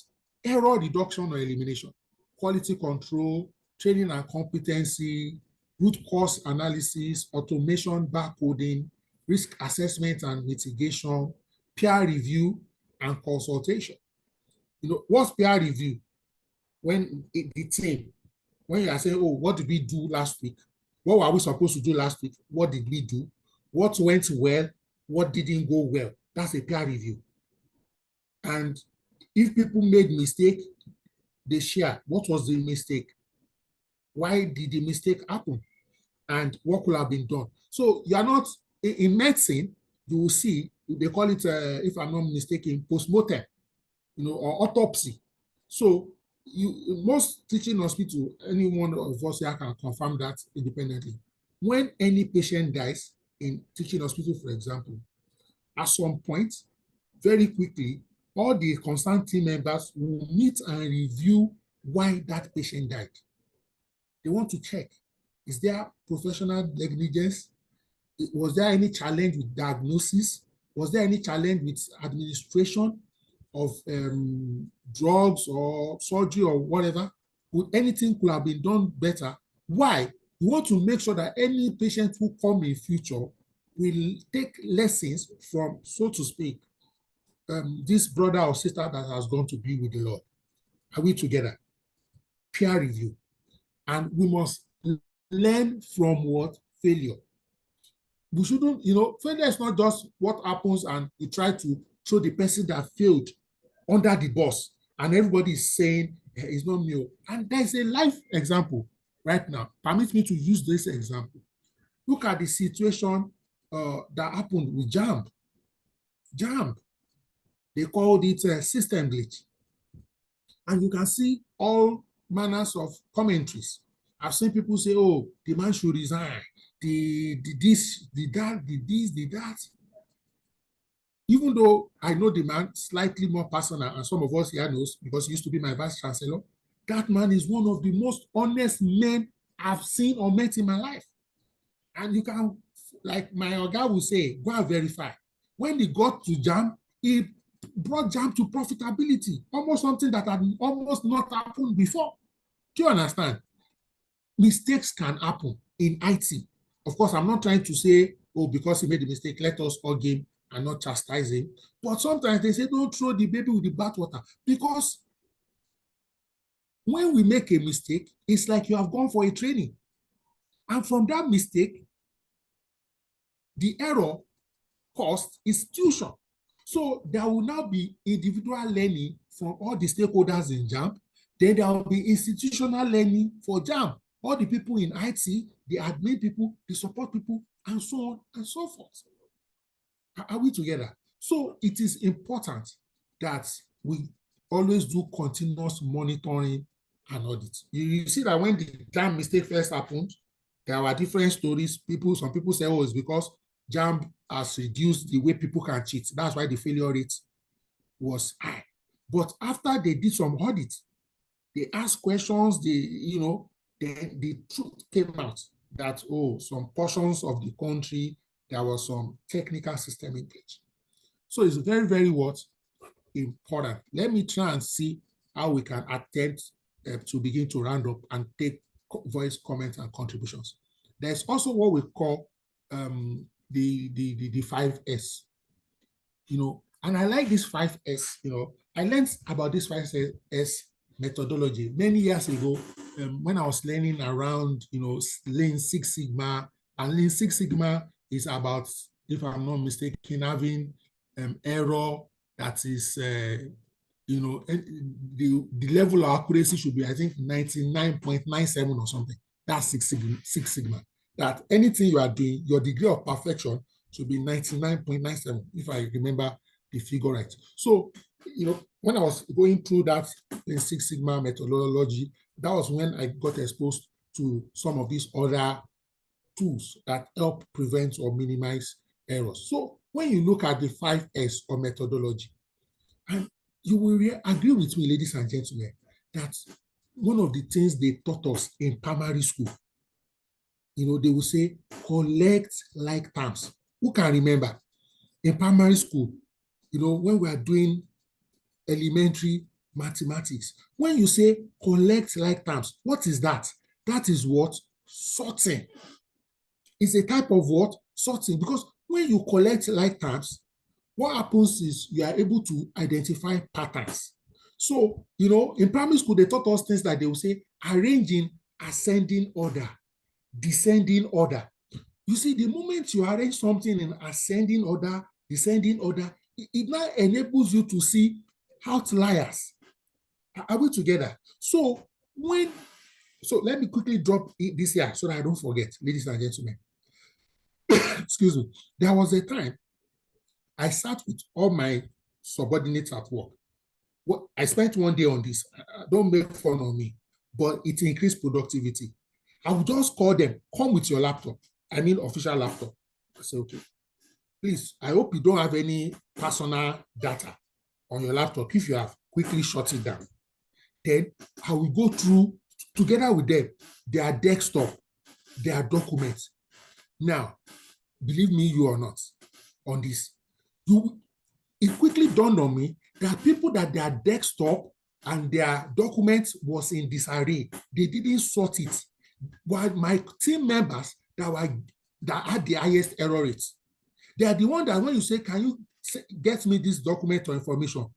S1: Error reduction or elimination, quality control, training and competency, root cause analysis, automation, barcoding, risk assessment and mitigation, peer review, and consultation. What's peer review? When the team, when you are saying, oh, what did we do last week? What were we supposed to do last week? What did we do? What went well? What didn't go well? That's a peer review. And if people made mistake, they share what was the mistake, why did the mistake happen, and what could have been done. So you are not in medicine. You will see they call it, if I'm not mistaken, post-mortem, or autopsy. So most teaching hospital, any one of us here can confirm that independently. When any patient dies in teaching hospital, for example, at some point, very quickly, all the concerned team members will meet and review why that patient died. They want to check, is there professional negligence? Was there any challenge with diagnosis? Was there any challenge with administration of drugs or surgery or whatever? Anything could have been done better? Why? We want to make sure that any patient who come in future will take lessons from, so to speak, this brother or sister that has gone to be with the Lord. Are we together? Peer review. And we must learn from what? Failure. We shouldn't, failure is not just what happens and you try to throw the person that failed under the bus and everybody is saying, it's not me. And there's a life example right now. Permit me to use this example. Look at the situation that happened with JAMB. JAMB, they called it a system glitch. And you can see all manners of commentaries. I've seen people say, oh, the man should resign. The this, the that, the this, the that. Even though I know the man slightly more personal, and some of us here knows because he used to be my vice chancellor, that man is one of the most honest men I've seen or met in my life. And you can, like my Oga will say, go and verify. When he got to JAMB, he brought JAMB to profitability, almost something that had almost not happened before. Do you understand? Mistakes can happen in IT. Of course, I'm not trying to say, oh, because he made a mistake, let us hug him and not chastise him. But sometimes they say, don't throw the baby with the bathwater, because when we make a mistake, it's like you have gone for a training. And from that mistake, the error cost is tuition. So there will now be individual learning from all the stakeholders in JAMB. Then there will be institutional learning for JAMB. All the people in IT, the admin people, the support people, and so on and so forth. Are we together? So it is important that we always do continuous monitoring and audit. You see that when the JAMB mistake first happened, there were different stories. Some people say, oh, it's because JAMB has reduced the way people can cheat. That's why the failure rate was high. But after they did some audit, they asked questions, then the truth came out that, oh, some portions of the country, there was some technical system glitch. So it's very, very important. Let me try and see how we can attempt to begin to round up and take voice comments and contributions. There's also what we call the 5S, and I like this 5S. I learned about this 5S methodology many years ago when I was learning around, Lean Six Sigma. And Lean Six Sigma is about, if I'm not mistaken, having error that is, the level of accuracy should be, I think, 99.97 or something. That's Six Sigma. That anything you are doing, your degree of perfection should be 99.97, if I remember the figure right. So, when I was going through that Six Sigma methodology, that was when I got exposed to some of these other tools that help prevent or minimize errors. So when you look at the 5S or methodology, And you will agree with me, ladies and gentlemen, that one of the things they taught us in primary school, they will say, collect like terms. Who can remember? In primary school, when we are doing elementary mathematics, when you say collect like terms, what is that? That is what? Sorting. It's a type of what? Sorting. Because when you collect like terms, what happens is you are able to identify patterns. So, in primary school, they taught us things that they will say arrange in ascending order, descending order. You see, the moment you arrange something in ascending order, descending order, it now enables you to see outliers. Are we together? So let me quickly drop this here so that I don't forget, ladies and gentlemen. Excuse me. There was a time I sat with all my subordinates at work. I spent one day on this. Don't make fun of me, but it increased productivity. I would just call them, come with your laptop. I mean, official laptop. I say, okay, please, I hope you don't have any personal data on your laptop. If you have, quickly shut it down. Then I will go through, together with them, their desktop, their documents. Now, believe me, you or not, on this, it quickly dawned on me that people that their desktop and their documents was in disarray, they didn't sort it. While my team members that had the highest error rates, they are the one that when you say, can you get me this document or information?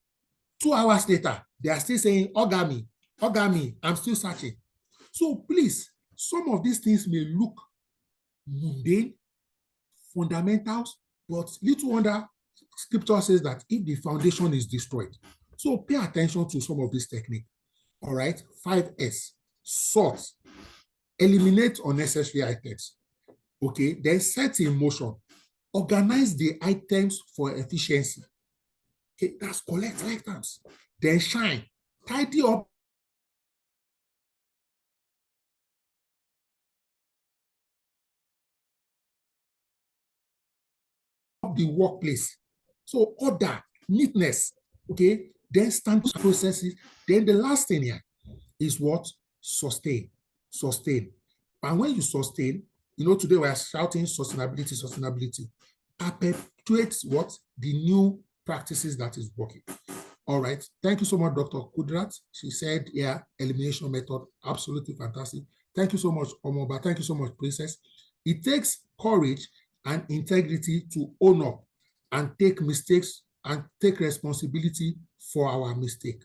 S1: 2 hours later, they are still saying, Ogami, I'm still searching. So please, some of these things may look mundane, fundamentals, but little wonder scripture says that if the foundation is destroyed. So pay attention to some of this technique. All right, 5S, sort, eliminate unnecessary items. Okay, then set in motion, organize the items for efficiency. Okay, that's collect items. Then shine, tidy up the workplace. So order, neatness, okay, then standard processes. Then the last thing here is what? Sustain. And when you sustain, today we are shouting sustainability. Perpetuates what? The new practices that is working. All right. Thank you so much, Dr. Kudrat. She said, yeah, elimination method, absolutely fantastic. Thank you so much, Omoba. Thank you so much, Princess. It takes courage and integrity to own up and take mistakes and take responsibility for our mistake.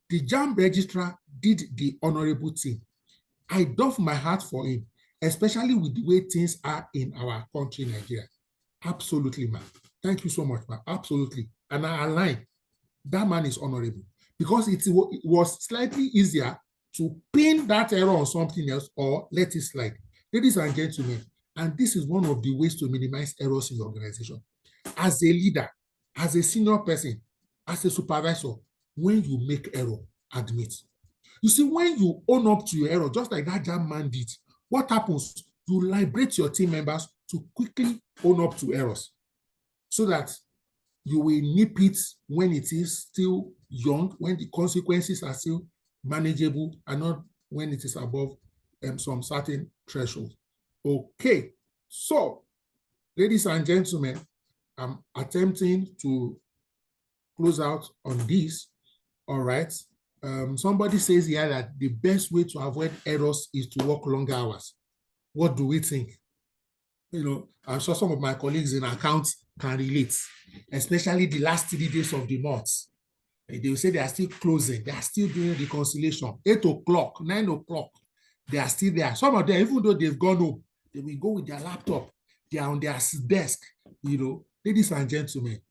S1: The JAMB registrar did the honorable thing. I doff my hat for him, especially with the way things are in our country, Nigeria. Absolutely, man. Thank you so much, man. Absolutely. And I align. That man is honorable because it was slightly easier to pin that error on something else or let it slide. Ladies and gentlemen, and this is one of the ways to minimize errors in your organization. As a leader, as a senior person, as a supervisor, when you make error, admit. You see, when you own up to your error, just like that JAMB man did, what happens? You liberate your team members to quickly own up to errors so that you will nip it when it is still young, when the consequences are still manageable, and not when it is above some certain threshold. Okay, so ladies and gentlemen, I'm attempting to close out on this. All right. Somebody says here that the best way to avoid errors is to work longer hours. What do we think? I'm sure some of my colleagues in accounts can relate, especially the last 3 days of the month. They will say they are still closing, they are still doing reconciliation. 8 o'clock, 9 o'clock, they are still there. Some of them, even though they've gone home, they will go with their laptop, they are on their desk. Ladies and gentlemen,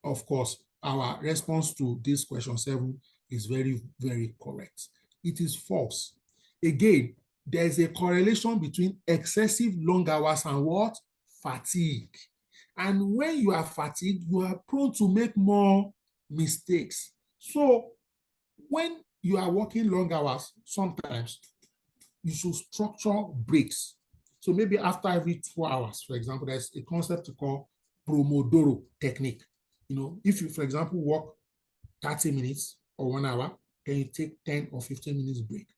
S1: of course, our response to this question 7 is very, very correct. It is false. Again, there's a correlation between excessive long hours and what? Fatigue. And when you are fatigued, you are prone to make more mistakes. So when you are working long hours, sometimes you should structure breaks. So maybe after every 2 hours, for example, there's a concept to call Pomodoro technique. If you, for example, work 30 minutes or 1 hour, then you take 10 or 15 minutes break.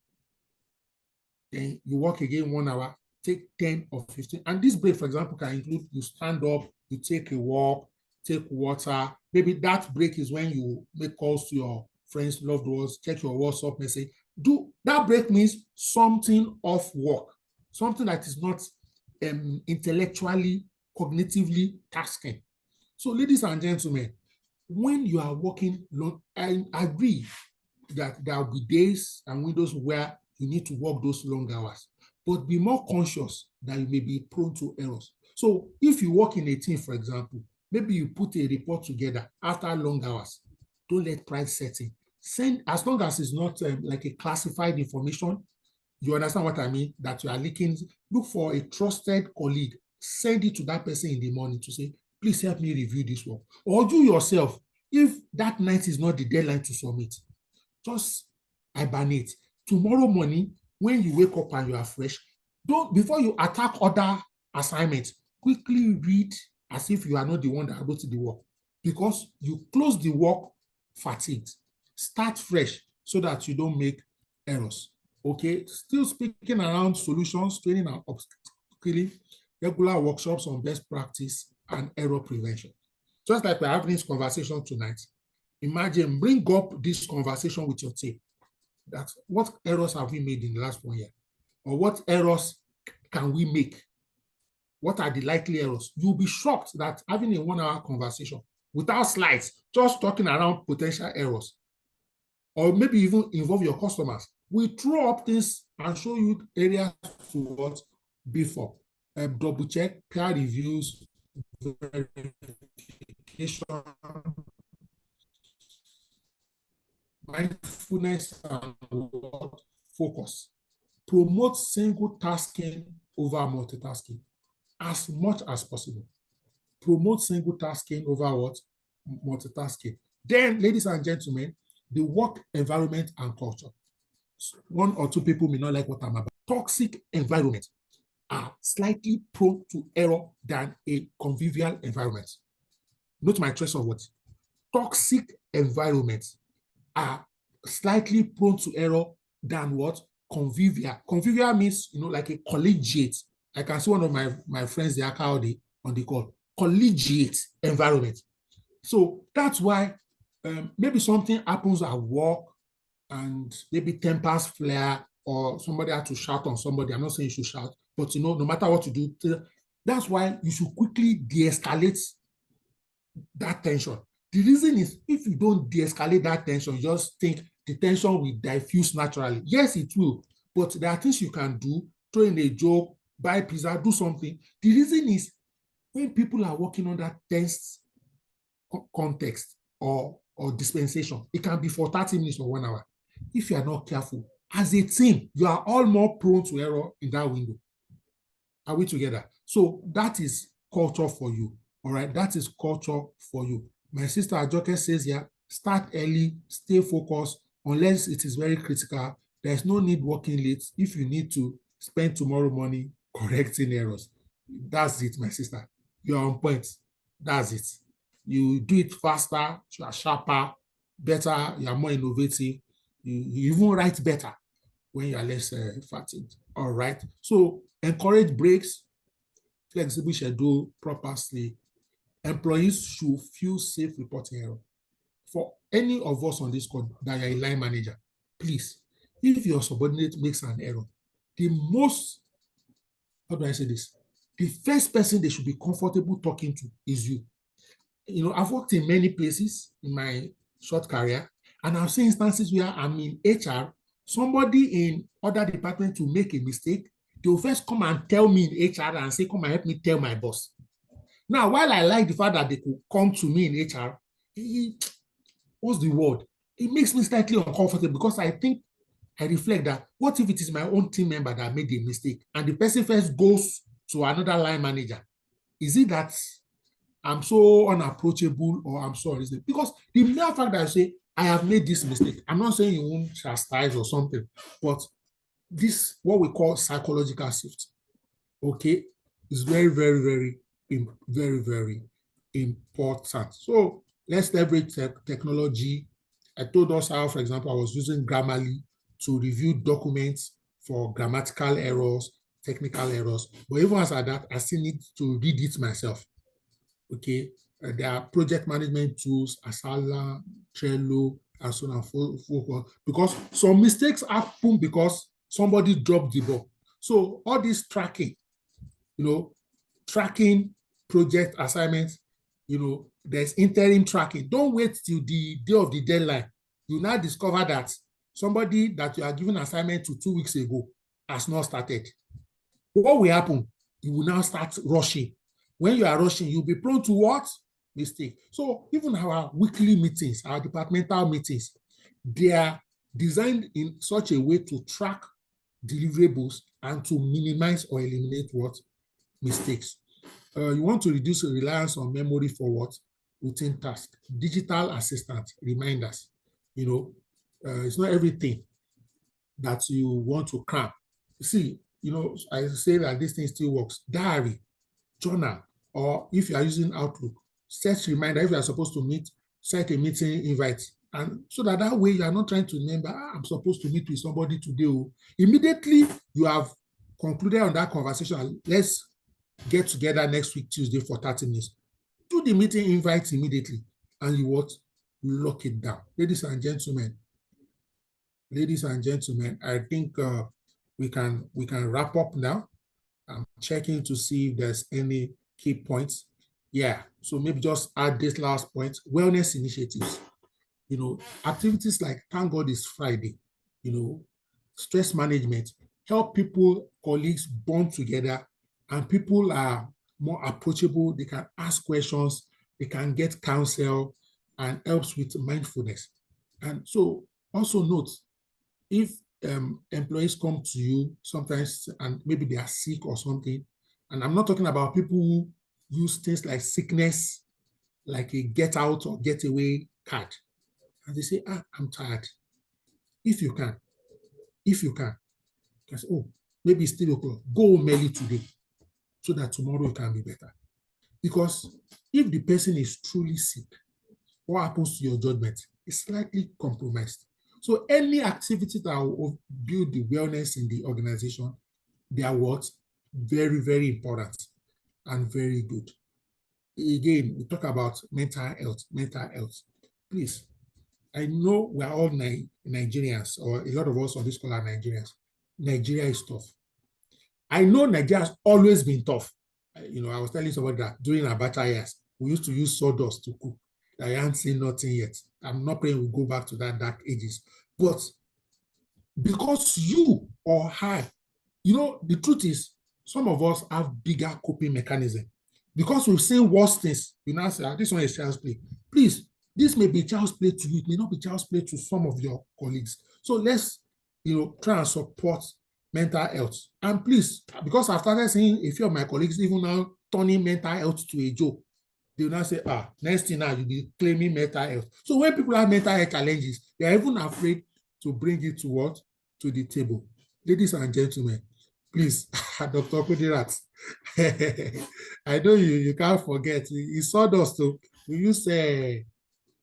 S1: Then you work again 1 hour, take 10 or 15. And this break, for example, can include you stand up, you take a walk, take water. Maybe that break is when you make calls to your friends, loved ones, check your WhatsApp message. Do that break means something off work, something that is not intellectually, cognitively tasking. So, ladies and gentlemen, when you are working long, I agree that there will be days and windows where you need to work those long hours, but be more conscious that you may be prone to errors. So if you work in a team, for example, maybe you put a report together after long hours, don't let pride set in. Send, as long as it's not like a classified information, you understand what I mean, that you are leaking, look for a trusted colleague, send it to that person in the morning to say, please help me review this work. Or you yourself, if that night is not the deadline to submit, just hibernate. Tomorrow morning, when you wake up and you are fresh, don't, before you attack other assignments, quickly read as if you are not the one that wrote the work, because you close the work fatigued. Start fresh so that you don't make errors. Okay, still speaking around solutions, training and upskilling, regular workshops on best practice and error prevention. Just like we're having this conversation tonight, imagine, bring up this conversation with your team. That what errors have we made in the last 1 year? Or what errors can we make? What are the likely errors? You'll be shocked that having a 1 hour conversation without slides, just talking around potential errors, or maybe even involve your customers, we throw up things and show you areas to what before. Double check, peer reviews, verification, mindfulness, and focus. Promote single tasking over multitasking as much as possible. Promote single tasking over what? Multitasking. Then, ladies and gentlemen, the work environment and culture. One or two people may not like what I'm about. Toxic environment are slightly prone to error than a convivial environment. Note my choice of words. Toxic environments are slightly prone to error than what? Convivial. Convivial means, like a collegiate. I can see one of my friends, the Akaode, on the call. Collegiate environment. So that's why maybe something happens at work and maybe tempers flare or somebody had to shout on somebody. I'm not saying you should shout, but no matter what you do, that's why you should quickly de-escalate that tension. The reason is, if you don't de-escalate that tension, just think the tension will diffuse naturally. Yes, it will, but there are things you can do, throw in a joke, buy pizza, do something. The reason is, when people are working on that tense context or dispensation, it can be for 30 minutes or 1 hour. If you are not careful, as a team, you are all more prone to error in that window. Are we together? So that is culture for you. All right, that is culture for you. My sister Ajoke says here, start early, stay focused, unless it is very critical. There's no need working late if you need to spend tomorrow morning correcting errors. That's it, my sister. You're on point. That's it. You do it faster, you are sharper, better, you are more innovative. You even write better when you are less fatigued. All right. So encourage breaks, flexible schedule, proper sleep. Employees should feel safe reporting error. For any of us on this call that are a line manager, please, if your subordinate makes an error, the most, how do I say this? The first person they should be comfortable talking to is you. I've worked in many places in my short career, and I've seen instances where I'm in HR, somebody in other departments will make a mistake, they'll first come and tell me in HR and say, come and help me tell my boss. Now, while I like the fact that they could come to me in HR, what's the word? It makes me slightly uncomfortable, because I think I reflect that, what if it is my own team member that made the mistake and the person first goes to another line manager? Is it that I'm so unapproachable or I'm so unreasonable? Because the mere fact that I say, I have made this mistake, I'm not saying you won't chastise or something, but this, what we call psychological safety, okay, is very, very, very, very, very important. So let's leverage technology I told us how, for example, I was using Grammarly to review documents for grammatical errors, technical errors. But even as at that, I still need to read it myself. Okay. There are project management tools, Asana, Trello, and so on and so forth. Because some mistakes happen because somebody dropped the ball. So all this tracking, tracking project assignments, there's interim tracking. Don't wait till the day of the deadline. You now discover that somebody that you are giving assignment to 2 weeks ago has not started. What will happen? You will now start rushing. When you are rushing, you'll be prone to what? Mistake. So even our weekly meetings, our departmental meetings, they are designed in such a way to track deliverables and to minimize or eliminate what? Mistakes. You want to reduce reliance on memory for what? Routine tasks. Digital assistant, reminders. It's not everything that you want to cram. See, I say that this thing still works. Diary, journal, or if you are using Outlook, set reminder. If you are supposed to meet, set a meeting invite. And so that way you are not trying to remember, I'm supposed to meet with somebody today. Immediately you have concluded on that conversation. Let's get together next week, Tuesday, for 30 minutes. Do the meeting invite immediately, and you what? Lock it down. Ladies and gentlemen, I think we can wrap up now. I'm checking to see if there's any key points. Yeah, so maybe just add this last point: wellness initiatives. Activities like Thank God It's Friday. Stress management, help people, colleagues bond together, and people are more approachable. They can ask questions, they can get counsel, and helps with mindfulness. And so also note, if employees come to you sometimes and maybe they are sick or something, and I'm not talking about people who use things like sickness, like a get out or get away card, and they say, I'm tired. If you can say, oh, maybe it's 3 o'clock, go home early today so that tomorrow it can be better. Because if the person is truly sick, what happens to your judgment is slightly compromised. So any activity that will build the wellness in the organization, they are what? Very, very important and very good. Again, we talk about mental health. Please, I know we are all Nigerians, or a lot of us on this call are Nigerians. Nigeria is tough. I know Nigeria has always been tough. I was telling somebody that during our battle years, we used to use sawdust to cook. I haven't seen nothing yet. I'm not praying we go back to that dark ages. But because you or I, the truth is, some of us have bigger coping mechanism. Because we've seen worse things, we now say, this one is child's play. Please, this may be child's play to you. It may not be child's play to some of your colleagues. So let's, try and support mental health. And please, because I've started seeing a few of my colleagues even now turning mental health to a joke, they will now say, next thing now, you'll be claiming mental health. So when people have mental health challenges, they are even afraid to bring it to what? To the table. Ladies and gentlemen, please, Dr. Kudirat, I know you can't forget. It's sawdust. So we use,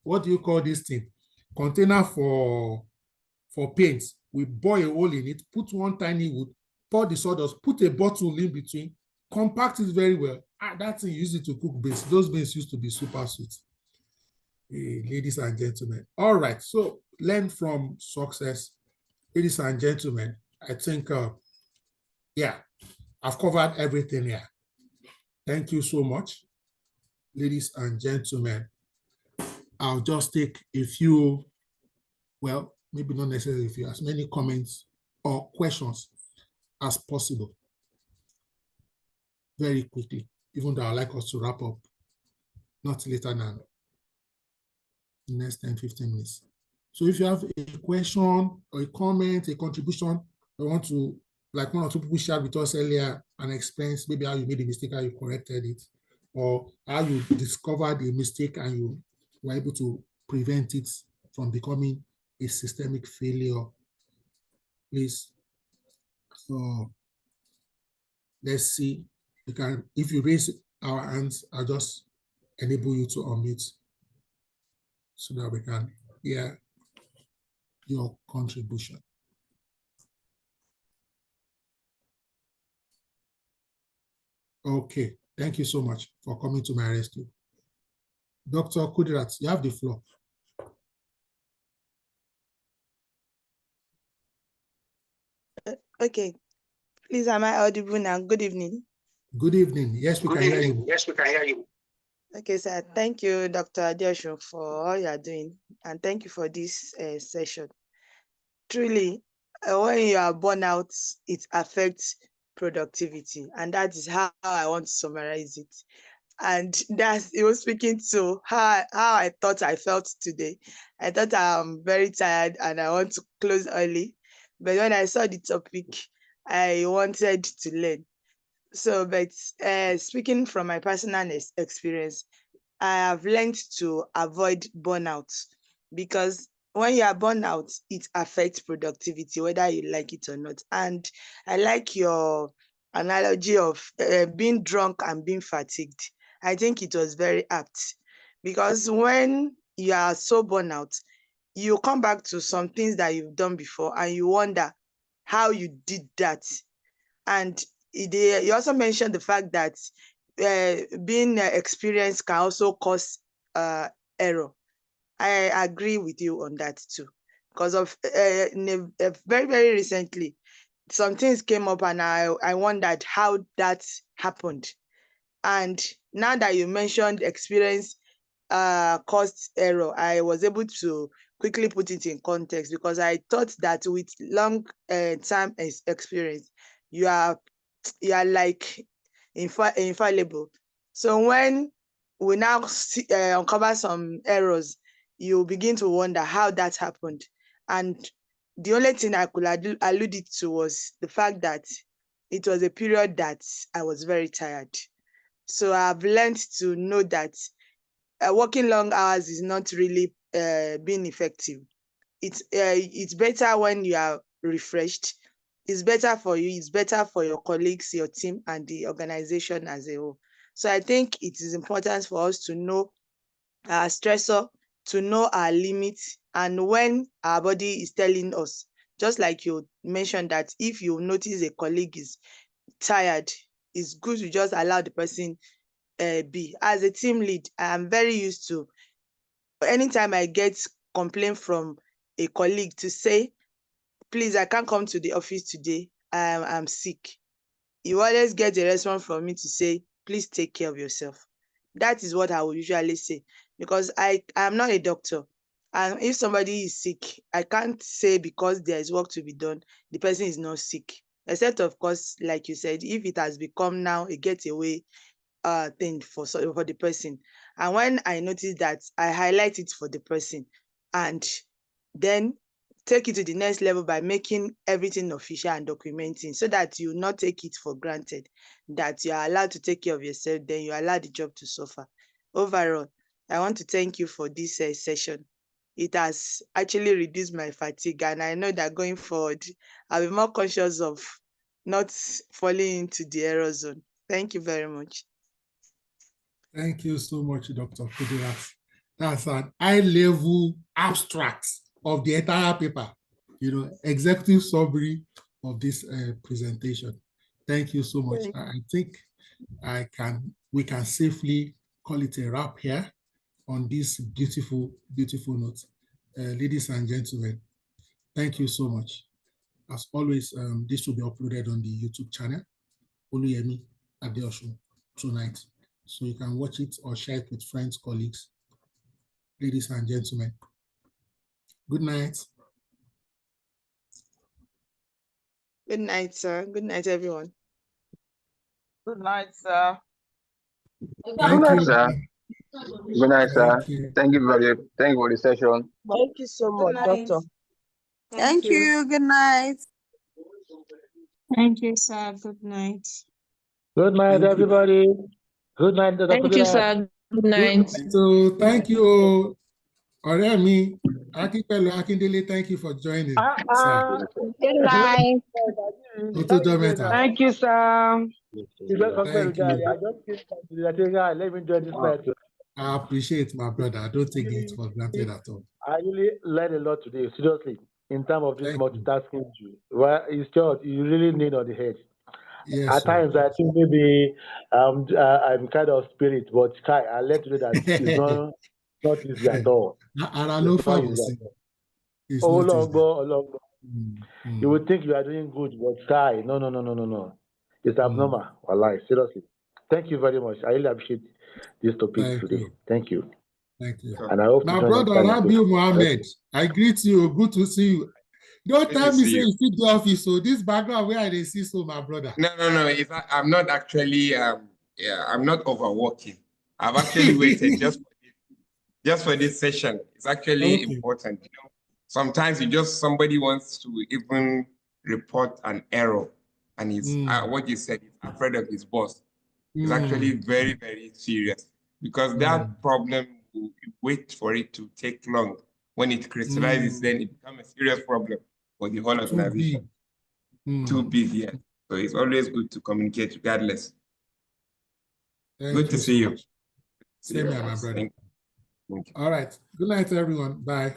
S1: what do you call this thing? Container for paint. We boil a hole in it, put one tiny wood, pour the sawdust, put a bottle in between, compact it very well. That thing, use it to cook beans. Those beans used to be super sweet. Ladies and gentlemen. All right, so learn from success. Ladies and gentlemen, I think, I've covered everything here. Thank you so much. Ladies and gentlemen, I'll just take a few, well, maybe not necessarily a few, as many comments or questions as possible very quickly, even though I'd like us to wrap up not later than the next 10, 15 minutes. So if you have a question or a comment, a contribution, I want to, like one or two people shared with us earlier, and explains maybe how you made a mistake, how you corrected it, or how you discovered a mistake and you were able to prevent it from becoming a systemic failure, please. So let's see. You can, if you raise our hands, I'll just enable you to unmute so that we can hear your contribution. Okay, thank you so much for coming to my rescue. Dr. Kudirat, you have the floor.
S3: Okay, please, am I audible now? Good evening.
S1: Good evening. Yes, we can hear you.
S3: Yes, we can hear you. Okay, sir. Thank you, Dr. Adeosun, for all you are doing, and thank you for this session. Truly, when you are burnt out, it affects productivity, and that is how I want to summarize it. And it was speaking to how I thought I felt today. I thought I'm very tired and I want to close early. But when I saw the topic, I wanted to learn. So, but speaking from my personal experience, I have learned to avoid burnout, because when you are burnt out, it affects productivity, whether you like it or not. And I like your analogy of being drunk and being fatigued. I think it was very apt, because when you are so burnt out, you come back to some things that you've done before and you wonder how you did that. And you also mentioned the fact that being experienced can also cause error. I agree with you on that too, because of very, very recently, some things came up and I wondered how that happened. And now that you mentioned experience caused error, I was able to quickly put it in context, because I thought that with long time experience, you are like infallible. So when we now uncover some errors, you begin to wonder how that happened. And the only thing I could allude it to was the fact that it was a period that I was very tired. So I've learned to know that working long hours is not really being effective. It's better when you are refreshed. It's better for you. It's better for your colleagues, your team, and the organization as a whole. So I think it is important for us to know our stressor, to know our limits, and when our body is telling us, just like you mentioned, that if you notice a colleague is tired, it's good to just allow the person be. As a team lead, I am very used to, anytime I get complaint from a colleague to say, please, I can't come to the office today, I'm sick. You always get a response from me to say, please take care of yourself. That is what I will usually say, because I am not a doctor. And if somebody is sick, I can't say because there is work to be done, the person is not sick. Except, of course, like you said, if it has become now a getaway thing for the person. And when I notice that, I highlight it for the person, and then take it to the next level by making everything official and documenting, so that you not take it for granted that you are allowed to take care of yourself, then you allow the job to suffer. Overall, I want to thank you for this session. It has actually reduced my fatigue, and I know that going forward, I'll be more conscious of not falling into the error zone. Thank you very much.
S1: Thank you so much, Dr. Kudirat. That's an high-level abstract of the entire paper, executive summary of this presentation. Thank you so much. I think we can safely call it a wrap here on this beautiful, beautiful note. Ladies and gentlemen, thank you so much. As always, this will be uploaded on the YouTube channel, Oluyemi Adeosun, tonight. So you can watch it or share it with friends, colleagues. Ladies and gentlemen, good night.
S3: Good night, sir. Good night, everyone.
S4: Good night, sir.
S1: Thank you,
S4: sir. Good night, sir. Thank you for the session.
S2: Thank you so much, Doctor.
S5: Thank you. Good night.
S6: Thank you, sir. Good night.
S7: Good night, everybody. Good night, Dr.
S6: Thank you, sir. Good night.
S1: So thank you, Oremi, Akipelo, Akindele. Thank you for joining.
S6: Good night.
S7: Thank you, sir.
S1: Thank you.
S7: Let me join this night.
S1: I appreciate my brother. I don't take it for granted at all.
S7: I really learned a lot today, seriously. in terms of this
S1: Thank you.
S7: multitasking. Well, it's just you really need on the head.
S1: Yes,
S7: At
S1: sir.
S7: times, I think maybe I'm kind of spirit, but Kai, I let you know that it's not easy at all.
S1: And I know
S7: It's not
S1: Fabo
S7: easy at
S1: say
S7: all.
S1: it's
S7: Oh,
S1: not easy.
S7: long.
S1: Mm,
S7: You
S1: mm,
S7: would think you are doing good, but Kai, no. It's
S1: mm.
S7: abnormal. Wallahi, seriously. Thank you very much. I really appreciate this topic
S1: Thank
S7: today.
S1: you.
S7: Thank you.
S1: Thank you.
S7: And I hope to
S1: My
S7: join
S1: brother
S7: next time again.
S1: Rabiu Mohammed, I greet you. Good to see you. Don't
S8: Good
S1: tell
S8: to
S1: me
S8: see
S1: say
S8: you.
S1: you see the office. So this background where I dey see so my brother.
S8: No. I'm not actually. I'm not overworking. I've actually waited just for this session. It's actually
S1: Okay.
S8: important. Sometimes somebody wants to even report an error, and he's what you said, he's afraid of his boss. It's actually very, very serious because that problem will wait for it to take long. When it crystallizes, then it becomes a serious problem for the whole organization. Too big, yeah. So it's always good to communicate regardless. Good to see you.
S1: Same here, my brother.
S8: Thank you.
S1: All right. Good night, everyone. Bye.